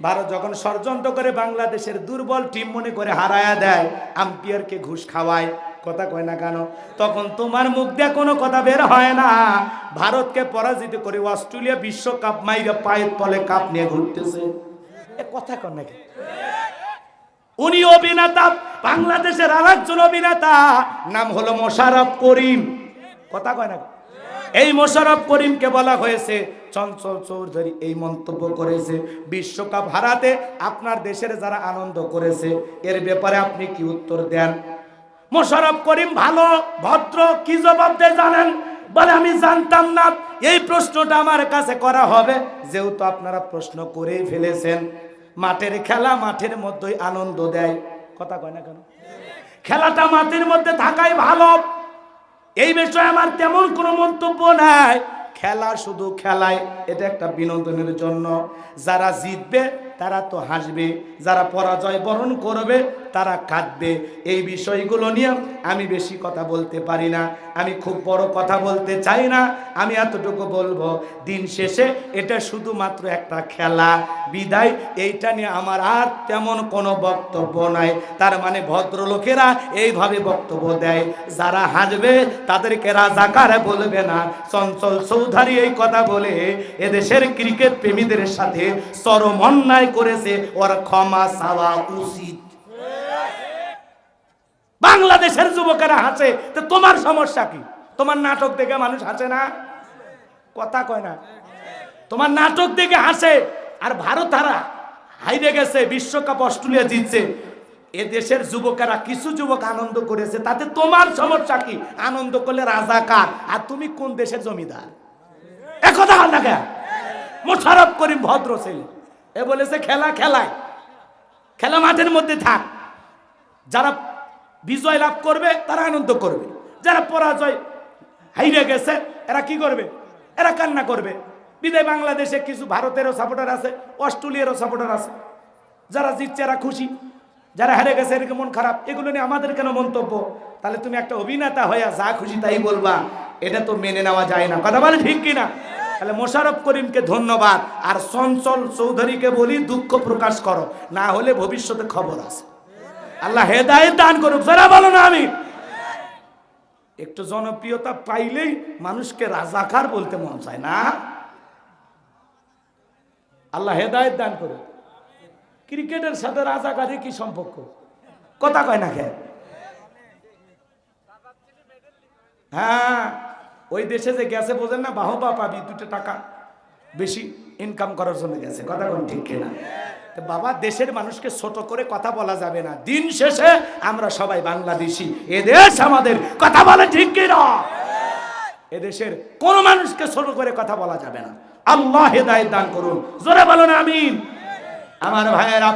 ভারত যখন ষড়যন্ত্র করে বাংলাদেশের দুর্বল টিম মনে করে হারায়া দেয়, আম্পায়ারকে ঘুষ খাওয়ায়, কথা কয় না কেন? তখন তোমার মুখ দিয়ে কোনো কথা বের হয় না। ভারতকে পরাজিত করে অস্ট্রেলিয়া বিশ্বকাপ মাইরা পায়ের তলে কাপ নিয়ে ঘুরতেছে, এ কথা কয় না কেন? উনি অভিনেতা, বাংলাদেশের আরেকজন অভিনেতা নাম হলো মোশাররফ করিম, কথা কয় না? এই মোশাররফ করিমকে বলা হয়েছে, চঞ্চল চৌধুরী এই মন্তব্য করেছে, বিশ্বকাপ হারাতে আপনার দেশের যারা আনন্দ করেছে, এর ব্যাপারে আপনি কি উত্তর দেন? মোশাররফ করিম ভালো ভদ্র, কি জবাব দেয় জানেন? বলে আমি জানতাম না, এই প্রশ্নটা আমার কাছে করা হবে, যেহেতু আপনারা প্রশ্ন করেই ফেলেছেন। মাঠের খেলা মাঠের মধ্যেই আনন্দ দেয়, কথা কয় না কেন? খেলাটা মাঠের মধ্যে থাকাই ভালো, এই বিষয়ে আমার তেমন কোনো মন্তব্য নাই। খেলা শুধু খেলায়, এটা একটা বিনোদনের জন্য। যারা জিতবে তারা তো হাসবে, যারা পরাজয় বরণ করবে তারা কাঁদবে। এই বিষয়গুলো নিয়ে আমি বেশি কথা বলতে পারি না, আমি খুব বড় কথা বলতে চাই না। আমি এতটুকু বলবো, দিন শেষে এটা শুধুমাত্র একটা খেলা, বিদায় এইটা নিয়ে আমার আর তেমন কোনো বক্তব্য নাই। তার মানে ভদ্রলোকেরা এইভাবে বক্তব্য দেয়, যারা হাসবে তাদেরকে রাজাকার বলবে না। চঞ্চল চৌধুরী এই কথা বলে এদেশের ক্রিকেট প্রেমীদের সাথে চরম অন্যায় করেছে, ওর ক্ষমা চাওয়া উচিত। বাংলাদেশের যুবকেরা হাসে, তো তোমার সমস্যা কি? তোমার নাটক দেখে মানুষ হাসে না, কথা কয় না? তোমার নাটক দেখে হাসে। আর ভারত তারা হাইরে গেছে, বিশ্বকাপ অস্ট্রেলিয়া জিতছে, এ দেশের যুবকেরা কিছু যুবক আনন্দ করেছে, তাতে তোমার সমস্যা কি? আনন্দ করলে রাজাকার, আর তুমি কোন দেশের জমিদার? একথা হল না কেন? মোশাররফ করিম ভদ্র ছেলে, এ বলেছে খেলা খেলায়, খেলা মাঠের মধ্যে থাক, যারা বিজয় লাভ করবে তারা আনন্দ করবে, যারা পরাজয় হাইরে গেছে এরা কি করবে? এরা কান্না করবে। বিদায় বাংলাদেশে কিছু ভারতেরও সাপোর্টার আছে, অস্ট্রেলিয়ারও সাপোর্টার আছে, যারা জিতছে এরা খুশি, যারা হেরে গেছে এর মন খারাপ। এগুলো নিয়ে আমাদের কেন মন্তব্য? তাহলে তুমি একটা অভিনেতা হইয়া যা খুশি তাই বলবা, এটা তো মেনে নেওয়া যায় না, কথা বলে ঠিক কিনা? তাহলে মোশাররফ করিমকে ধন্যবাদ, আর চঞ্চল চৌধুরীকে বলি দুঃখ প্রকাশ করো, না হলে ভবিষ্যতে খবর আছে। আল্লাহ হেদায়েত দান করুক, যারা বলো না আমি। একটু জনপ্রিয়তা পাইলেই মানুষকে রাজাকার বলতে মন চায় না। আল্লাহ হেদায়েত দান করুক। ক্রিকেটের সাথে রাজাকারের কি সম্পর্ক? কথা কয় না কেন? হ্যাঁ, ওই দেশে যে গেছে বোঝেন না, বাহবা পাবি, 2 টাকা বেশি ইনকাম করার জন্য গেছে, কথা কোন ঠিক কিনা? বাবা, দেশের মানুষকে ছোট করে কথা বলা যাবে না, দিন শেষে আমরা সবাই বাংলাদেশি, এদেশ আমাদের, কথা বলে ঠিক কিনা? এদেশের কোন মানুষকে ছোট করে কথা বলা যাবে না। আল্লাহ হেদায়েত দান করুন, জোরে বলুন আমিন। আমার ভাইয়েরা,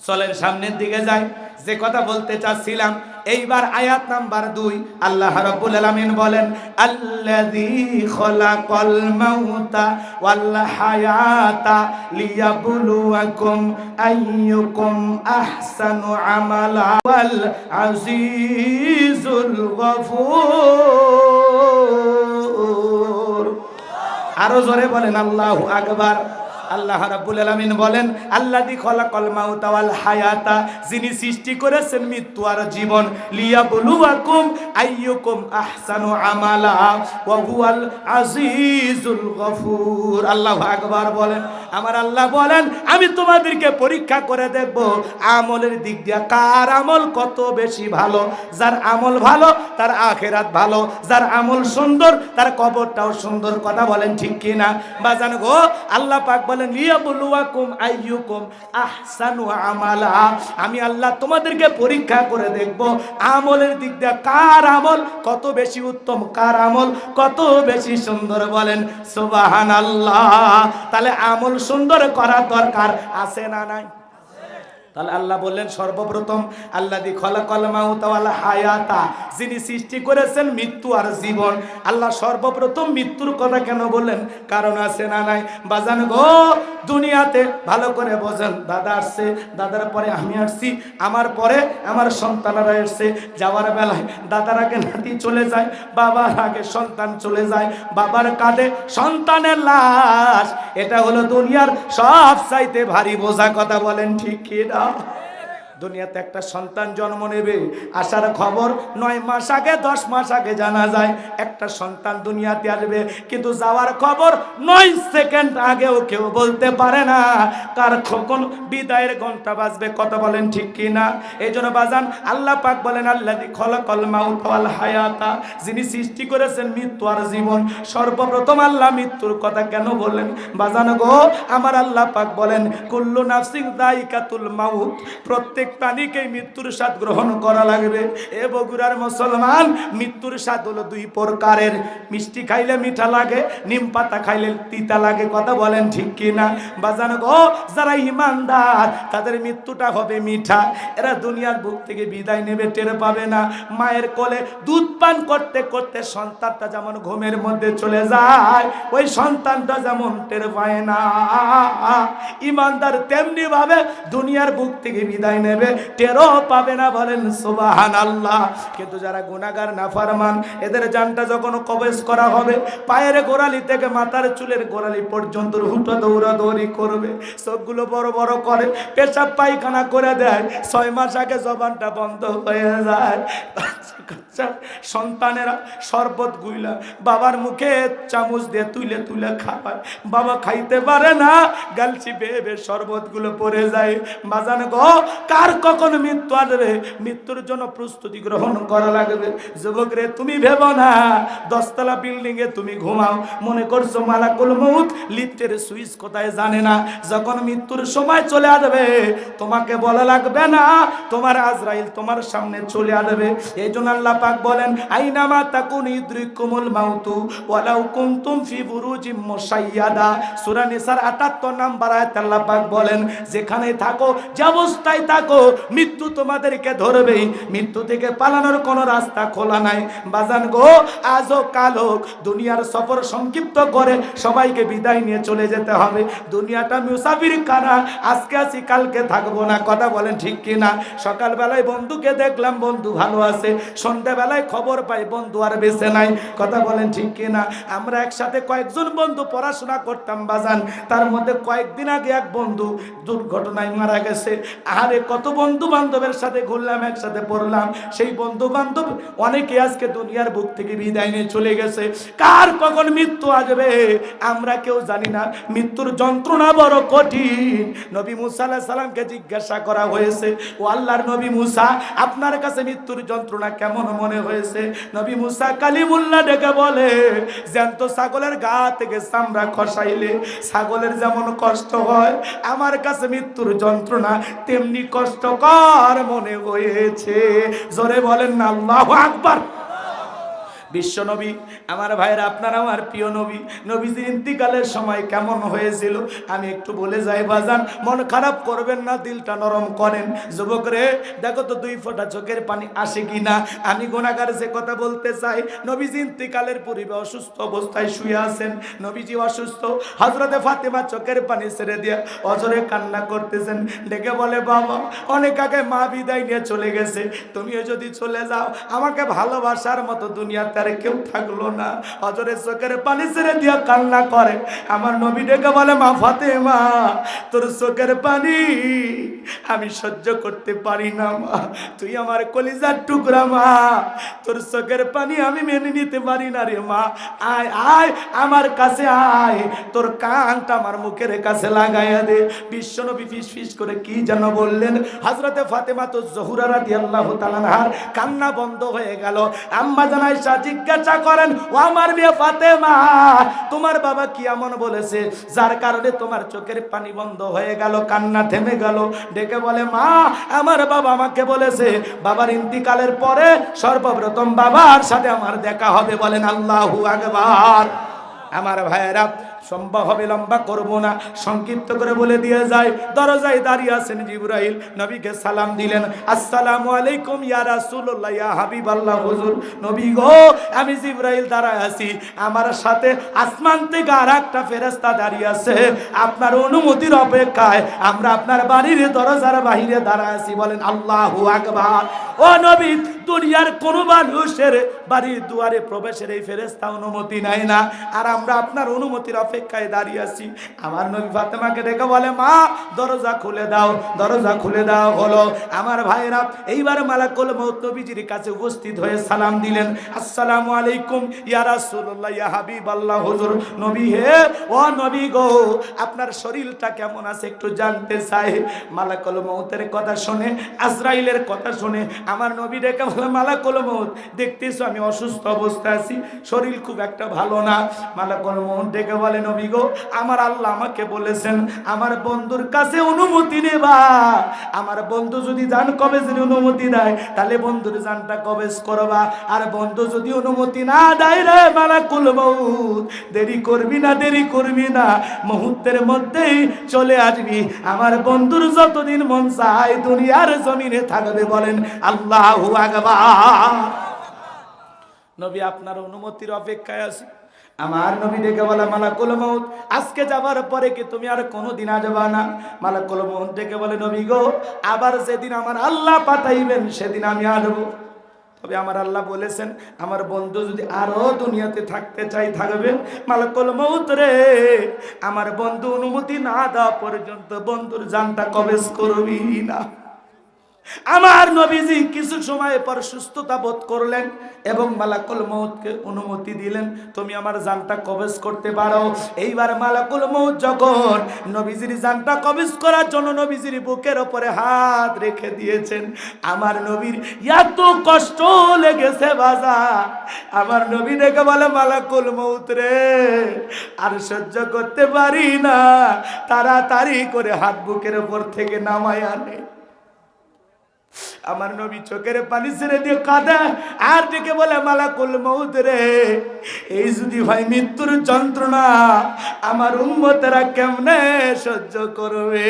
চলেন সামনের দিকে যাই। যে কথা বলতে চাচ্ছিলাম, এইবার আয়াত নাম্বার 2 আল্লাহ রাব্বুল আলামিন বলেন আল্লাযী খলাকাল মাউতা ওয়াল হায়াতা লিয়াবলুয়াকুম আইয়ুকুম আহসানু আমালা ওয়াল আজিজুল গফুর। আরো জোরে বলেন আল্লাহু আকবার। আল্লাহ রাব্বুল আলামিন বলেন আল্লাযী খলাকাল মাউতা ওয়াল হায়াতা, যিনি সৃষ্টি করেছেন মৃত্যু আর জীবন, লিয়াবলুয়াকুম আইয়ুকুম আহসানু আমালা ওয়া হুয়াল আজিজুল গফুর। আল্লাহু আকবার বলেন। আমার আল্লাহ বলেন আমি তোমাদেরকে পরীক্ষা করে দেখব আমলের দিক দিয়ে কার আমল কত বেশি ভালো। যার আমল ভালো তার আখিরাত ভালো, যার আমল সুন্দর তার কবরটাও সুন্দর। কথা বলেন ঠিক কি না বাজান গো? আল্লাহ পাক বলেন লিয়াবলুয়াকুম আইয়ুকুম আহসানু আমালা, আমি আল্লাহ তোমাদেরকে পরীক্ষা করে দেখব আমলের দিক দিয়ে কার আমল কত বেশি উত্তম, কার আমল কত বেশি সুন্দর। বলেন সুবহানাল্লাহ। তাহলে আমল সুন্দর করা দরকার আছে না নাই? তাহলে আল্লাহ বললেন সর্বপ্রথম আল্লাযী খলাকাল মাউতা ওয়াল হায়াতা, যিনি সৃষ্টি করেছেন মৃত্যু আর জীবন। আল্লাহ সর্বপ্রথম মৃত্যুর কথা কেন বললেন? কারণ আছে না নাই বাজান গো? দুনিয়াতে ভালো করে বোঝেন, দাদা আসছে, দাদার পরে আমি আসছি, আমার পরে আমার সন্তানরা এসছে। যাওয়ার বেলায় দাদার আগে নাতি চলে যায়, বাবার আগে সন্তান চলে যায়, বাবার কাঁধে সন্তানের লাশ। এটা হলো দুনিয়ার সব চাইতে ভারী বোঝা। কথা বলেন ঠিক কি না? দুনিয়াতে একটা সন্তান জন্ম নেবে, আসার খবর 9 মাস আগে 10 মাস আগে জানা যায় একটা সন্তান দুনিয়াতে আসবে, কিন্তু যাওয়ার খবর 9 সেকেন্ড আগেও কেউ বলতে পারে না কার কখন বিদায়ের ঘন্টা বাজবে। কথা বলেন ঠিক কি না? এই জন্য বাজান আল্লাহ পাক বলেন আল্লাযী খলাকাল মাউতা ওয়াল হায়াতা, যিনি সৃষ্টি করেছেন মৃত্যু আর জীবন। সর্বপ্রথম আল্লাহ মৃত্যুর কথা কেন বললেন বাজান গো? আমার আল্লাহ পাক বলেন কুল্লু নাফসিন যায়িকাতুল মাউত, প্রত্যেক প্রাণীকে মৃত্যুর স্বাদ গ্রহণ করা লাগবে। এ বগুড়ার মুসলমান, মৃত্যুর স্বাদ হলো 2 প্রকারের। মিষ্টি খাইলে মিঠা লাগে, নিম পাতা খাইলে তিতা লাগে। কথা বলেন ঠিক কি না বাজান গো? যারা ঈমানদার তাদের মৃত্যুটা হবে মিঠা। এরা দুনিয়ার বুক থেকে বিদায় নেবে, টের পাবে না। মায়ের কোলে দুধ পান করতে করতে সন্তানটা যেমন ঘুমের মধ্যে চলে যায়, ওই সন্তানটা যেমন টের পায় না, ঈমানদার তেমনি ভাবে দুনিয়ার বুক থেকে বিদায় নেবে, টেরও পাবে না। বলেন সুবহানাল্লাহ। কিন্তু যারা গুনাহগার নাফরমান, এদের জানটা যখন কবজ করা হবে, পায়ের গোড়ালি থেকে মাথার চুলের গোড়ালি পর্যন্ত হুটো দৌড়াদৌড়ি করবে, চোখগুলো বড় বড় করে, পেশাব পায়খানা করে দেয়। 6 মাস আগে জবানটা বন্ধ হয়ে যায়। সন্তানেরা শরবত গুইলা বাবার মুখে চামচ দিয়ে তুলে তুলে খাওয়ায়, বাবা খাইতে পারে না, গালছি বেয়ে বেয়ে শরবত গুলো পড়ে যায়। বাজান গো, কার কখন মৃত্যু আসবে, মৃত্যুর জন্য প্রস্তুতি গ্রহণ করা লাগবে। যুবক রে, তুমি ভেবো না 10 তলা বিল্ডিং এ তুমি ঘুমাও, মনে করছো মালাকুল মউত লিফটের সুইচ কোথায় জানে না। যখন মৃত্যুর সময় চলে আসবে, তোমাকে বলা লাগবে না, তোমার আজরাইল তোমার সামনে চলে আসবে। এই জন্য আল্লাহ পাক বলেন আইনামা তাকুন ইদরিকুমুল মাউতু ওয়ালাউ কুনতুম ফি বুরুজিম মুশাইয়াদা। সূরা নিসার 78 নম্বর আয়াতে আল্লাহ পাক বলেন যেখানে থাকো, যে অবস্থায় থাকো, মৃত্যু তোমাদেরকে ধরবেই। মৃত্যু থেকে পালানোর কোনো রাস্তা খোলা নাই। বাজান গো, আজও কালো দুনিয়ার সফর সংক্ষিপ্ত করে সবাইকে বিদায় নিয়ে চলে যেতে হবে। দুনিয়াটা মুসাফির খানা, আজকে আছি কালকে থাকবো না। কথা বলেন ঠিক কিনা? সকালবেলায় বন্ধুকে দেখলাম বন্ধু ভালো আছে, সন্ধ্যাবেলায় খবর পাই বন্ধু আর বেঁচে নাই। কথা বলেন ঠিক কিনা? আমরা একসাথে কয়েকজন বন্ধু পড়াশোনা করতাম বাজান, তার মধ্যে কয়েকদিন আগে এক বন্ধু দুর্ঘটনায় মারা গেছে। আরে কত বন্ধু বান্ধবের সাথে ঘুরলাম, একসাথে পড়লাম, সেই বন্ধু বান্ধব অনেকে আজকে দুনিয়ার বুক থেকে বিদায় নিয়ে চলে গেছে। কার কখন মৃত্যু আসবে আমরা কেউ জানি না। মৃত্যুর যন্ত্রণা বড় কঠিন। নবী মুসা আলাইহিস সালামকে জিজ্ঞাসা করা হয়েছে, ও আল্লাহর নবী মুসা, আপনার কাছে মৃত্যুর যন্ত্রণা কেমন মনে হয়েছে? নবী মুসা কালিমুল্লাহ ডেকে বলে, জ্যান্ত ছাগলের গা থেকে চামড়া খসাইলে ছাগলের যেমন কষ্ট হয়, আমার কাছে মৃত্যুর যন্ত্রণা তেমনি কষ্টকর মনে হয়েছে। জোরে বলেন না আল্লাহু আকবার। বিশ্ব নবী আমার ভাইরা, আপনার আমার প্রিয় নবী, নবীজির ইন্তিকালের সময় কেমন হয়েছিল আমি একটু বলে যাই বাজান, মন খারাপ করবেন না, দিলটা নরম করেন। যুবক রে, দেখো তো 2 ফোঁটা চোখের পানি আসে কিনা। আমি গুনাহগার যে কথা বলতে চাই, নবীজি ইন্তিকালের পূর্বে অসুস্থ অবস্থায় শুয়ে আছেন। নবীজি অসুস্থ, হযরতে ফাতেমা চোখের পানি ছেড়ে দিয়ে অঝরে কান্না করতেছেন। ডেকে বলে, বাবা অনেক আগে মা বিদায় নিয়ে চলে গেছে, তুমিও যদি চলে যাও আমাকে ভালোবাসার মতো দুনিয়াতে আর কেউ থাকলো না। অঝরে চোখের পানি ছেড়ে দিয়ে কান্না করে। আমার নবী ডেকে বলে, মা ফাতেমা তোর চোখের পানি আমি সহ্য করতে পারি না মা, তুই আমার কলিজার টুকরা মা, তোর চোখের পানি আমি মেনে নিতে পারি না রে মা, আয় আয় আমার কাছে আয়, তোর কানটা আমার মুখের কাছে লাগাইয়া দে। বিশ্বনবী ফিস ফিস করে কি যেন বললেন। হযরতে ফাতেমা তো জোহরা রাদিয়াল্লাহু তাআলা আনহার কান্না বন্ধ হয়ে গেল। আম্মা জান আয়েশা জিজ্ঞাসা করেন, ও আমার মেয়ে ফাতেমা, তোমার বাবা কি এমন বলেছে যার কারণে তোমার চোখের পানি বন্ধ হয়ে গেল, কান্না থেমে গেল? ডেকে বলে, মা আমার বাবা আমাকে বলেছে বাবার ইন্তিকালের পরে সর্বপ্রথম বাবার সাথে আমার দেখা হবে। বলেন আল্লাহু আকবার। আমার ভাইয়েরা, সম্ভব হবে লম্বা করব না, সংক্ষিপ্ত করে বলে দিয়ে যায়। দরজায় দাঁড়িয়ে আছেন জিবরাইল, নবীকে সালাম দিলেন, আসসালামু আলাইকুম ইয়া রাসূলুল্লাহ ইয়া হাবিবাল্লাহ। হুজুর নবী গো, আমি জিবরাইল দাঁড়ায় আছি, আমার সাথে আসমান থেকে আর একটা ফেরেশতা দাঁড়িয়ে আছে, আপনার অনুমতির অপেক্ষায় আমরা আপনার বাড়ির দরজার বাইরে দাঁড়ায় আছি। বলেন আল্লাহু আকবার। ও নবী, দুনিয়ার কোন মানুষের বাড়ির দুয়ারে প্রবেশের এই ফেরেশতা অনুমতি নেয় না, আর আমরা আপনার অনুমতির অপেক্ষায় দাঁড়িয়ে আছি। আমার নবী ফাতেমাকে ডেকে বলে, মা দরজা খুলে দাও, দরজা খুলে দাও। হলো আমার ভাইরা, এইবার মালাকুল মউত নবীজির কাছে উপস্থিত হয়ে সালাম দিলেন, আসসালামু আলাইকুম ইয়া রাসূলুল্লাহ ইয়া হাবিবাল্লাহ। হুজুর নবী হে, ও নবী গো, আপনার শরীরটা কেমন আছে একটু জানতে চাই। মালাকুল মউতের কথা শুনে, আজরাইলের কথা শুনে আমার নবী ডেকে বলে, মালাকুল মউত দেখতেছো আমি অসুস্থ অবস্থায় আছি, শরীর খুব একটা ভালো না। মালাকুল মউত ডেকে বলে, নবী গো, আমার আল্লাহ আমাকে বলেছেন আমার বন্ধুর কাছে অনুমতি নেবা, আমার বন্ধু যদি জান কবেজের অনুমতি দেয় তাহলে বন্ধুর জানটা কবেজ করবা, আর বন্ধু যদি অনুমতি না দেয় রে মালাকুল মউত, দেরি করবি না, দেরি করবি না, মুহূর্তের মধ্যেই চলে আসবি, আমার বন্ধুর যতদিন মন চায় দুনিয়ার জমিনে থাকবে। বলেন আল্লাহু আকবার। নবী আপনার অনুমতির অপেক্ষায় আছে। আমার নবী ডেকে বলে, মালাকুল মউত আজকে যাবার পরে কি তুমি আর কোনোদিন আসবা না? মালাকুল মউত ডেকে বলে, নবী গো, আবার যেদিন আমার আল্লাহ পাঠাইবেন সেদিন আমি আসবো, তবে আমার আল্লাহ বলেছেন আমার বন্ধু যদি আরো দুনিয়াতে থাকতে চাই থাকবে। মালাকুল মউত রে, আমার বন্ধু অনুমতি না দেওয়া পর্যন্ত বন্ধুর জানটা কবেজ করবি না। আমার নবীজি কিছু সময় পর সুস্থতা বোধ করলেন এবং মালাকুল মউতকে অনুমতি দিলেন, তুমি আমার জানটা কবজ করতে পারো। এইবার মালাকুল মউত যখন নবীজির জানটা কবজ করার জন্য নবীজির বুকের উপরে হাত রেখে দিয়েছেন, আমার নবীর এত কষ্ট লেগেছে বাজা। আমার নবী ডেকে বলে, মালাকুল মউত রে, আর সহ্য করতে পারি না, তাড়াতাড়ি করে হাত বুকের উপর থেকে নামায় আনে। আমার নবী চোখের পানি ছেড়ে দিয়ে কাঁদে আর ডেকে বলে, মালাকুল মউত রে, এই যদি হয় মৃত্যুর যন্ত্রণা আমার উম্মতেরা কেমনে সহ্য করবে?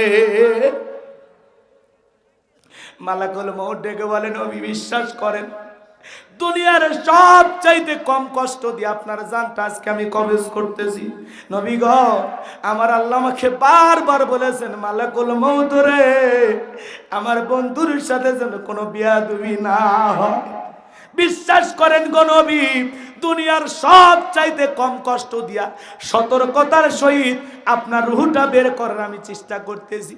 মালাকুল মউত ডেকে বলে, নবী বিশ্বাস করেন, দুনিয়ার সব চাইতে কম কষ্ট দিয়ে আপনার জানটা আজকে আমি কবজ করতেছি। নবী গো, আমার আল্লাহ আমাকে বারবার বলেছেন, মালাকুল মউত রে, আমার বন্ধুর সাথে যেন কোনো বিয়াদবি না হয়। বিশ্বাস করেন গো নবী, দুনিয়ার সব চাইতে কম কষ্ট দিয়া সতর্কতার সহিত আপনার রূহটা বের করার আমি চেষ্টা করতেছি।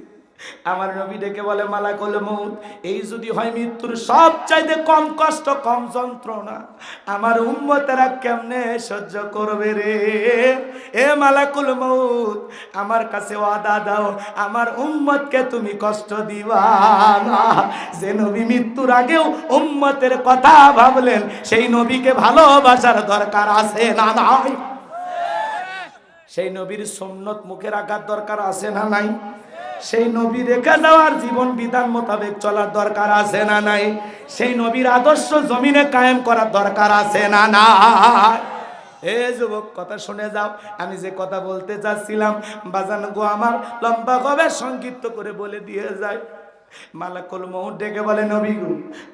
আমার নবী ডেকে বলে, মালাকুল মউত, এই যদি হয় মৃত্যুর সব চাইতে কম কষ্ট কম যন্ত্রণা আমার উম্মতেরা কেমনে সহ্য করবে রে? এ মালাকুল মউত, আমার কাছে ওয়াদা দাও, আমার উম্মতকে তুমি কষ্ট দিবা না। যে নবী মৃত্যুর আগেও উম্মতের কথা ভাবলেন, সেই নবীকে ভালোবাসার দরকার আছে না নাই? সেই নবীর সুন্নত মুখে রাখার দরকার আছে না নাই? সেই নবী রেখে যাওয়ার জীবন বিধান মোতাবেক চলার দরকার আছে না নাই? সেই নবীর আদর্শ জমিনে কায়েম করার দরকার আছে না নাই? এ যুবক কথা শুনে যাও, আমি যে কথা বলতে চাচ্ছিলাম বাজান গো আমার, লম্বা হবে সংক্ষিপ্ত করে বলে দিয়ে যায়। মালাকুল মউত ডেকে বলে, নবী গো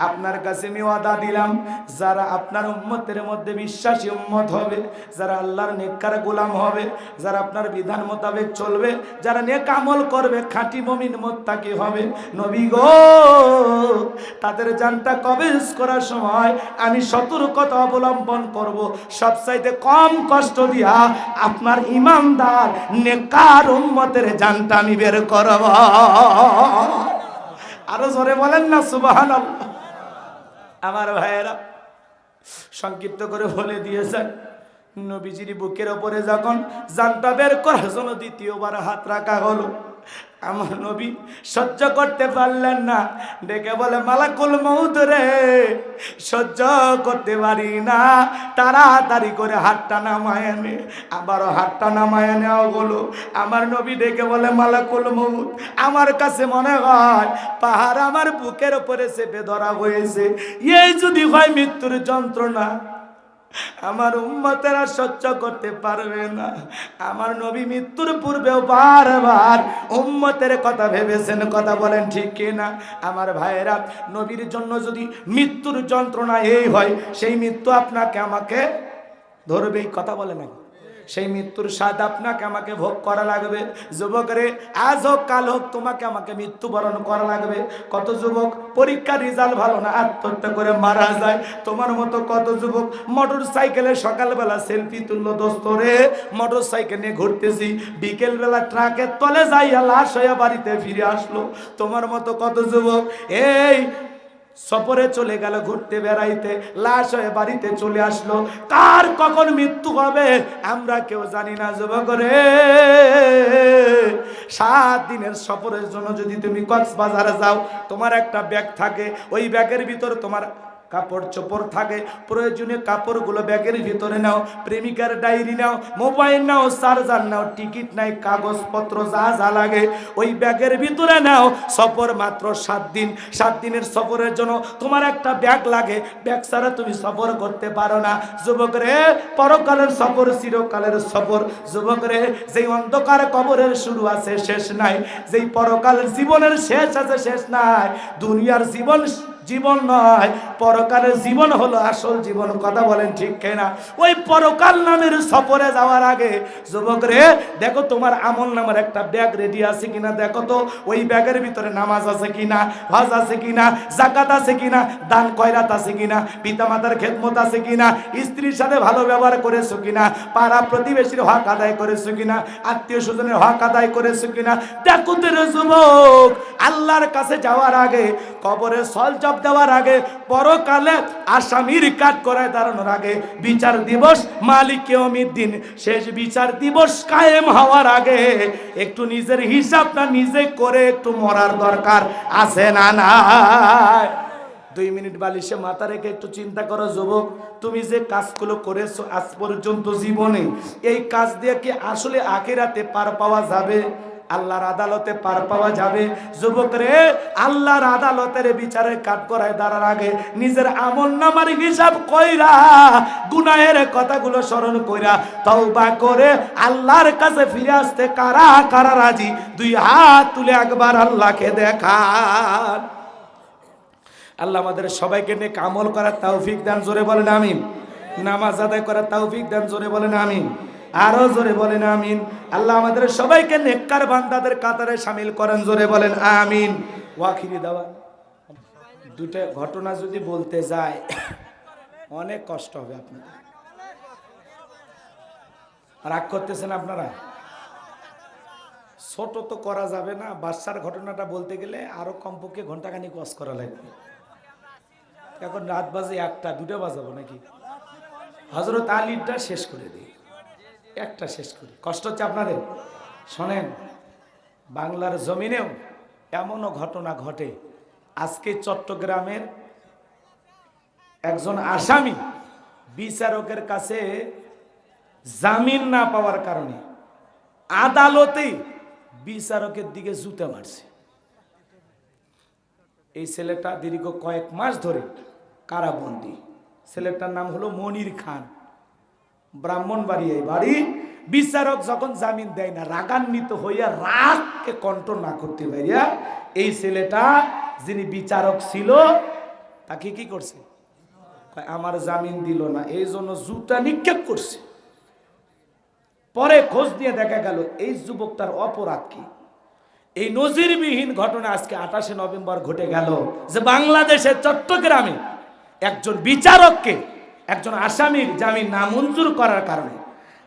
আপনার কাছে আমি ওয়াদা দিলাম, যারা আপনার উম্মতের মধ্যে বিশ্বাসী উম্মত হবে, যারা আল্লাহর নেককার গোলাম হবে, যারা আপনার বিধান মোতাবেক চলবে, যারা নেক আমল করবে, খাঁটি মুমিন মুত্তাকি হবে, নবী গো তাদের জানটা কবজ করার সময় আমি সতর্কতা অবলম্বন করব, সবচাইতে কম কষ্ট দিয়া আপনার ইমানদার নেককার উম্মতের জানটা আমি বের করব। আরো জোরে বলেন না সুবহানাল্লাহ। আমার ভাইয়েরা সংক্ষিপ্ত করে বলে দিয়েছেন, নবীজির বুকের ওপরে যখন জানটা বের করার জন্য দ্বিতীয়বার হাত রাখা হলো, আমার নবী সহ্য করতে পারলেন না, ডেকে বলে, মালাকুল মউত রে সহ্য করতে পারি না, তাড়াতাড়ি করে হাতটা নামায় নে। আবারও হাতটা নামায় নেওয়া হলো। আমার নবী ডেকে বলে, মালাকুল মউত আমার কাছে মনে হয় পাহাড় আমার বুকের উপরে চেপে ধরা হয়েছে, এই যদি হয় মৃত্যুর যন্ত্রণা আমার উম্মতেরা সহ্য করতে পারবে না। আমার নবী মৃত্যুর পূর্বেও বারবার উম্মতের কথা ভেবেছেন, কথা বলেন ঠিক কিনা? আমার ভাইয়েরা, নবীর জন্য যদি মৃত্যুর যন্ত্রণা এই হয়, সেই মৃত্যু আপনাকে আমাকে ধরবেই, কথা বলে না? সেই মৃত্যুর স্বাদ আপনাকে আমাকে ভোগ করা লাগবে। যুবকরে আজ হোক কাল হোক তোমাকে আমাকে মৃত্যুবরণ করা লাগবে। কত যুবক পরীক্ষার রেজাল্ট ভালো না আত্মহত্যা করে মারা যায়। তোমার মতো কত যুবক মোটর সাইকেলে সকালবেলা সেলফি তুললো, দোস্ত রে মোটর সাইকেল নিয়ে ঘুরতেছি, বিকেলবেলা ট্রাকের তলে যাইয়া লাশ হইয়া বাড়িতে ফিরে আসলো। তোমার মতো কত যুবক এই সফরে চলে গেল ঘুরতে বেড়াইতে, লাশ হয়ে বাড়িতে চলে আসলো। কার কখন মৃত্যু হবে আমরা কেউ জানি না। যুবক রে 7 দিনের সফরের জন্য যদি তুমি কক্সবাজারে যাও, তোমার একটা ব্যাগ থাকে, ওই ব্যাগের ভিতর তোমার কাপড় চোপড় থাকে, প্রয়োজনীয় কাপড়গুলো ব্যাগের ভিতরে নাও, প্রেমিকার ডায়েরি নাও, মোবাইল নাও, চার্জার নাও, টিকিট নাই, কাগজপত্র যা যা লাগে ওই ব্যাগের ভিতরে নাও। সফর মাত্র 7 দিন, 7 দিনের সফরের জন্য তোমার একটা ব্যাগ লাগে, ব্যাগ ছাড়া তুমি সফর করতে পারো না। যুবক রে পরকালের সফর চিরকালের সফর। যুবক রে যেই অন্ধকার কবরের শুরু আছে শেষ নাই, যেই পরকালের জীবনের শেষ আছে শেষ নাই। দুনিয়ার জীবন জীবন নয়, পরকালের জীবন হলো আসল জীবন, কথা বলেন ঠিক কিনা? ওই পরকাল নামের সফরে যাওয়ার আগে যুবক রে দেখো তোমার আমল নামের একটা ব্যাগ রেডি আছে কিনা, দেখো তো ওই ব্যাগের ভিতরে নামাজ আছে কিনা, হজ আছে কিনা, যাকাত আছে কিনা, দান খয়রাত আছে কিনা, পিতামাতার খেদমত আছে কিনা, স্ত্রীর সাথে ভালো ব্যবহার করেছো কিনা, পাড়া প্রতিবেশীর হক আদায় করেছো কিনা, আত্মীয় স্বজনের হক আদায় করেছো কিনা। দেখো তেরে যুবক, আল্লাহর কাছে যাওয়ার আগে, কবরে সলজব দেওয়ার আগে, পরকালে আসামির কাঠ করায় দাঁড়ানোর আগে, বিচার দিবস মালিক ইয়াউমিদ্দিন শেষ বিচার দিবস কায়েম হওয়ার আগে একটু নিজের হিসাবটা নিজে করে একটু মরার দরকার আছে না নাই? 2 মিনিট বালিশে মাথা রেখে একটু চিন্তা করো যুবক, তুমি যে কাজগুলো করেছো আজ পর্যন্ত জীবনে, এই কাজ দিয়ে কি আসলে আখিরাতে পার পাওয়া যাবে? আল্লাহর আদালতে পার পাওয়া যাবে? যুবক রে আল্লাহর আদালতের বিচারে কাঠ করায় দাঁড়ার আগে নিজের আমলনামার হিসাব কইরা, গুনাহের কথাগুলো স্মরণ কইরা তওবা করে আল্লাহর কাছে ফিরে আসতে কারা কারা রাজি? 2 হাত তুলে একবার আল্লাহকে দেখান। আল্লাহ আমাদের সবাইকে নেক আমল করার তৌফিক দান, জোরে বলেন আমিন। নামাজ আদায় করার তৌফিক দান, জোরে বলেন আমিন। আরো জোরে বলেন আমিন। আল্লাহ আমাদের সবাইকে নেককার বান্দাদের কাতারে শামিল করেন, জোরে বলেন আমিন। ওয়াখিরি দাওয়া। 2টা ঘটনা যদি বলতে যায় অনেক কষ্ট হবে আপনাদের। রাগ করতেছেন আপনারা? ছোট তো করা যাবে না, বাদশার ঘটনাটা বলতে গেলে আরো কমপক্ষে ঘন্টাখানিক ওয়াজ করা লাগবে। এখন রাত বাজে 1টা, 2টা বাজাবো নাকি? হযরত আলীরটা শেষ করে দিই, একটা শেষ করি। কষ্ট হচ্ছে আপনাদের? শোনেন, বাংলার জমিনেও এমনও ঘটনা ঘটে। আজকে চট্টগ্রামের একজন আসামি বিচারকের কাছে জামিন না পাওয়ার কারণে আদালতে বিচারকের দিকে জুতা মারছে। এই ছেলেটা দীর্ঘ কয়েক মাস ধরে কারাবন্দী। ছেলেটার নাম হলো মনির খান, ব্রাহ্মণবাড়িয়ায় বাড়ি। বিচারক যখন জামিন দেয় না, রাগান্বিত হইয়া রাগকে কন্ট্রোল না করতে পারিয়া এই ছেলেটা যিনি বিচারক ছিল তাকে কি করছে, আমার জামিন দিল না, এই জন্য জুতা নিক্ষেপ করছে। পরে খোঁজ নিয়ে দেখা গেল এই যুবকটার অপরাধ কি। এই নজিরবিহীন ঘটনা আজকে 28 নভেম্বর ঘটে গেল যে বাংলাদেশের চট্টগ্রামে একজন বিচারককে একজন আসামির জামিন নামঞ্জুর করার কারণে,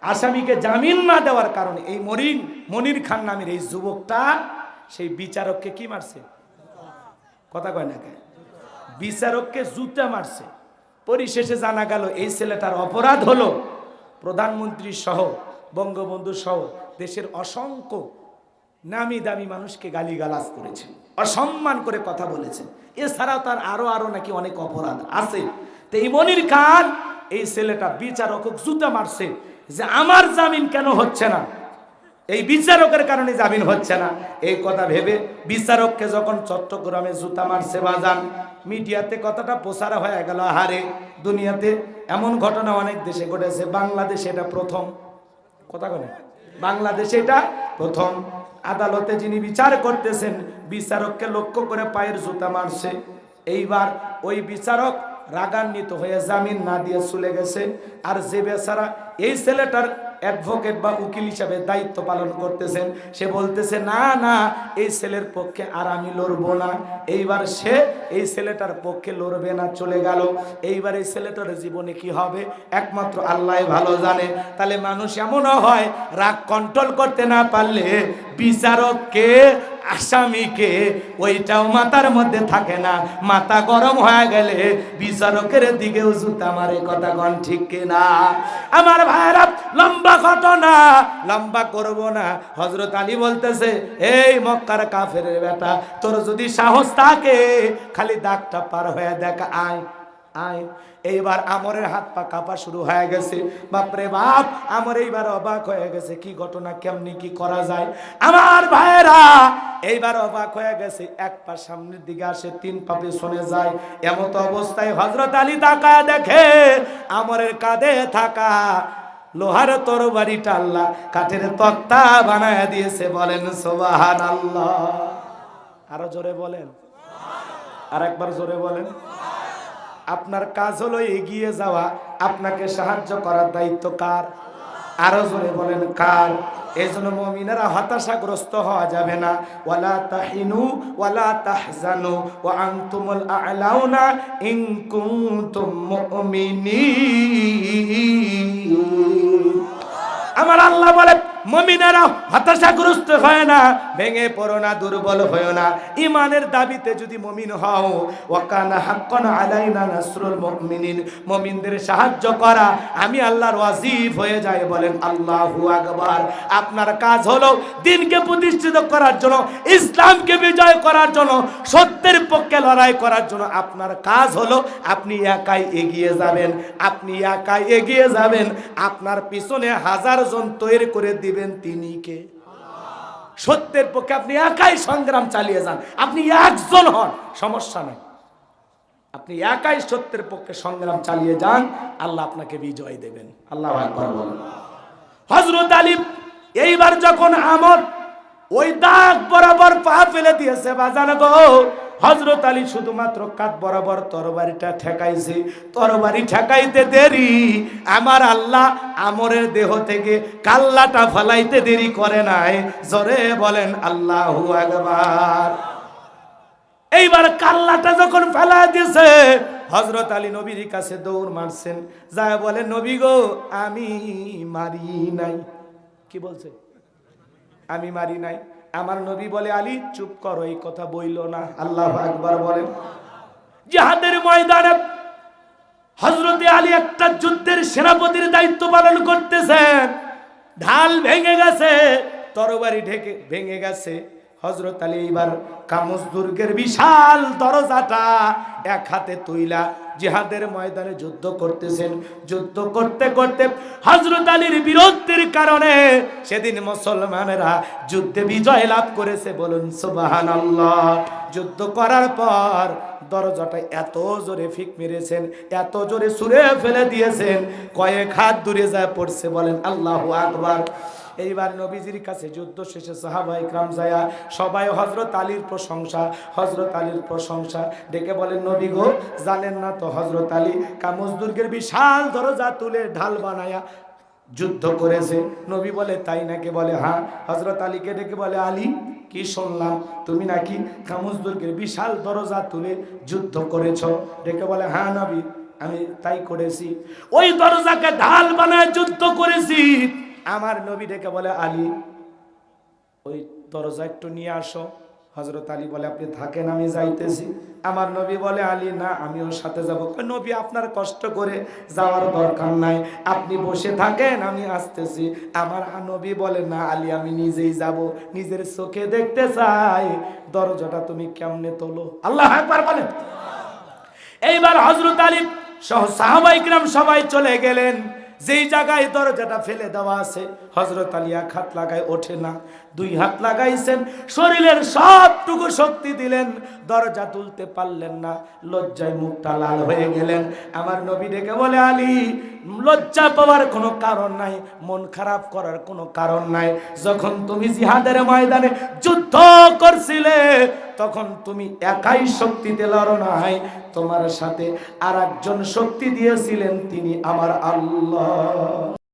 আসামিকে জামিন না দেওয়ার কারণে এই মনির খান নামের এই যুবকটা সেই বিচারককে কি মারছে, কথা কয় না কেন, বিচারককে জুতা মারছে। পরিশেষে জানা গেল এই ছেলেটার অপরাধ হলো প্রধানমন্ত্রী সহ বঙ্গবন্ধু সহ দেশের অসংখ্য নামি দামি মানুষকে গালিগালাজ করেছেন, অসম্মান করে কথা বলেছেন। এছাড়াও তার আরো নাকি অনেক অপরাধ আছে। তো এই মনির খান এই ছেলেটা বিচারক জুতা মারছে যে আমার জামিন কেন হচ্ছে না, এই বিচারকের কারণে জামিন হচ্ছে না। এই কথা ভেবে বিচারককে যখন চট্টগ্রামে জুতা মারছে বাজান, মিডিয়াতে কথাটা প্রচার হয়ে গেল। হারে দুনিয়াতে এমন ঘটনা অনেক দেশে ঘটেছে, বাংলাদেশে এটা প্রথম। কথা বলে বাংলাদেশে এটা প্রথম। আদালতে যিনি বিচার করতেছেন বিচারককে লক্ষ্য করে পায়ের জুতা মারছে। এইবার ওই বিচারক রাগান্বিত হয়ে জামিন না দিয়ে চলে গেছে। আর যে বেচারা এই ছেলেটার অ্যাডভোকেট বা উকিল হিসাবে দায়িত্ব পালন করতেছেন সে বলতেছে না না এই ছেলের পক্ষে আর আমি লড়বো না। এইবার সে এই ছেলেটার পক্ষে লড়বে না, চলে গেল। এইবার এই ছেলেটার জীবনে কি হবে একমাত্র আল্লাহ ভালো জানে। তাহলে মানুষ এমনও হয় রাগ কন্ট্রোল করতে না পারলে বিচারককে আসামিকে ওইটাও মাথার মধ্যে থাকে না, মাথা গরম হয়ে গেলে বিচারকের দিকেও জুতা মারে। কথা কন ঠিক কিনা আমার ভাইরা? লম্বা ঘটনা, লম্বা করব না। হযরত আলী বলতেছে এই মক্কার কাফেরের বেটা, তোর যদি সাহস থাকে খালি দাগটা পার হয়ে দেখ, আয় আয়। এইবার আমরের হাত পা কাঁপা শুরু হয়ে গেছে। বাপরে বাপ, আমর এইবার অবাক হয়ে গেছে, কি ঘটনা, কেমনি কি করা যায়। আমার ভাইরা এইবার অবাক হয়ে গেছে, এক পা সামনের দিকে আসে, 3 পা পেছনে যায়। এমত অবস্থায় হযরত আলী তাকায় দেখে আমরের কাঁধে থাকা লোহার তরবারিটা আল্লাহ কাঠের তক্তা বানায় দিয়েছে। বলেন সুবহানাল্লাহ। আরো জোরে বলেন, আর একবার জোরে বলেন। আপনার কাজ হলো এগিয়ে যাওয়া, আপনাকে সাহায্য করার দায়িত্ব কার? আরো জোরে বলেন কার? এই জন্য মুমিনেরা হতাশাগ্রস্ত হওয়া যাবে না। ওয়ালা তাহিনু ওয়ালা তাহজানু ওয়া আনতুমুল আ'লাউনা ইন কুনতুম মুমিনিন। আমার আল্লাহ বলে মুমিনেরা হতাশাগ্রস্ত হয় না, ভেঙে পড়ো না, দুর্বল হয় না। ঈমানের দাবিতে যদি মুমিন হও, ওয়া কানা হাক্কান আলাইনা নাসরুল মুমিনিন, মুমিনদের সাহায্য করা আমি আল্লাহর ওয়াজিব হয়ে যায়। বলেন আল্লাহু আকবার। আপনার কাজ হলো দ্বীনকে প্রতিষ্ঠিত করার জন্য, ইসলামকে বিজয় করার জন্য, সত্যের পক্ষে লড়াই করার জন্য আপনার কাজ হলো আপনি একাই এগিয়ে যাবেন। আপনি একাই এগিয়ে যাবেন, আপনার পিছনে 1000 জন তৈরি করে দিবেন, তিনি কে? সত্যের পক্ষে আপনি একাই সংগ্রাম চালিয়ে যান। আপনি একজন হন, সমস্যা নাই, আপনি একাই সত্যের পক্ষে সংগ্রাম চালিয়ে যান, আল্লাহ আপনাকে বিজয় দেবেন। আল্লাহু আকবার বলেন। হযরত আলী এইবার যখন আমর ওই দাগ বরাবর পা ফেলে দিয়েছে বাজান গো, হযরত আলী শুধুমাত্র কাঁধ বরাবর তরবারিটা ঠেকাইছে। তরবারি ঠেকাইতে দেরি, আমার আল্লাহ আমরের দেহ থেকে কাল্লাটা ফলাইতে দেরি করে নাই। জোরে বলেন আল্লাহু আকবার। এইবার কাল্লাটা যখন ফেলা দিয়েছে, হযরত আলী নবীর কাছে দৌড় মারছেন, যায় বলে নবী গো আমি মারি নাই। কি বলছে? আমি মারি নাই। আমার নবী বলে আলী চুপ করো, এই কথা বইল না। আল্লাহু আকবার বলেন। জিহাদের ময়দানে হযরত আলী একটা যুদ্ধের সেনাপতির দায়িত্ব পালন করতেছেন। ঢাল ভেঙে গেছে, তরবারি ভেঙে গেছে। হযরত আলী এবার কামস দুর্গের বিশাল দরজাটা এক হাতে তুইলা জিহাদের ময়দানে যুদ্ধ করতেছেন। যুদ্ধ করতে করতে হযরত আলীর বীরত্বের কারণে সেদিন মুসলমানেরা যুদ্ধে বিজয় লাভ করেছে। বলুন সুবহানাল্লাহ। যুদ্ধ করার পর দরজাটা এত জোরে ফিক মেরেছেন, এত জোরে ছুঁড়ে ফেলে দিয়েছেন, কয়েক হাত দূরে যায় পড়ছে। বলেন আল্লাহু আকবার। এইবার নবীজির কাছে যুদ্ধ শেষে সাহাবায়ে কেরাম যায়, সবাই হযরত আলীর প্রশংসা, হযরত আলীর প্রশংসা ডেকে বলেন, নবী গো, জানেন না তো হযরত আলী কামুজ দুর্গের বিশাল দরজা তুলে ঢাল বানায়া যুদ্ধ করেছে। নবী বলে, তাই নাকি? বলে হ্যাঁ। হযরত আলীকে ডেকে বলে, আলী, কি শুনলাম তুমি নাকি কামুজ দুর্গের বিশাল দরজা তুলে যুদ্ধ করেছো? ডেকে বলে, হ্যাঁ নবী, আমি তাই করেছি। ওই দরজাকে ঢাল বানায় যুদ্ধ করেছি। আমার নবী ডেকে বলে, আলী, ওই দরজা একটু নিয়ে আসো। হযরত আলী বলে, আপনি থাকেন, আমি যাইতেছি। আমার নবী বলে, আলী না, আমিও সাথে যাব। নবী, আপনার কষ্ট করে যাওয়ার দরকার নাই, আপনি বসে থাকেন, আমি আসতেছি। আমার নবী বলে, না আলী, আমি নিজেই যাব, নিজের চোখে দেখতে চাই দরজাটা তুমি কেমনে তোলো। আল্লাহু আকবার বলেন। এইবার হযরত আলী সহ সাহাবায়ে কেরাম সবাই চলে গেলেন। যেই জায়গায় দরজাটা ফেলে দেওয়া আছে, হযরত আলী এক হাত লাগায়, ওঠে না। দুই হাত লাগাইছেন, শরীরের সবটুকু শক্তি দিলেন, দরজা তুলতে পারলেন না। লজ্জায় মুখটা লাল হয়ে গেলেন। আমার নবী ডেকে বলে, আলী, লজ্জা পাওয়ার কোনো কারণ নাই, মন খারাপ করার কোনো কারণ নাই। যখন তুমি জিহাদের ময়দানে যুদ্ধ করছিলে, তখন তুমি একাই শক্তিতে লড়ো নাই, তোমার সাথে আরেকজন শক্তি দিয়েছিলেন, তিনি আমার আল্লাহ।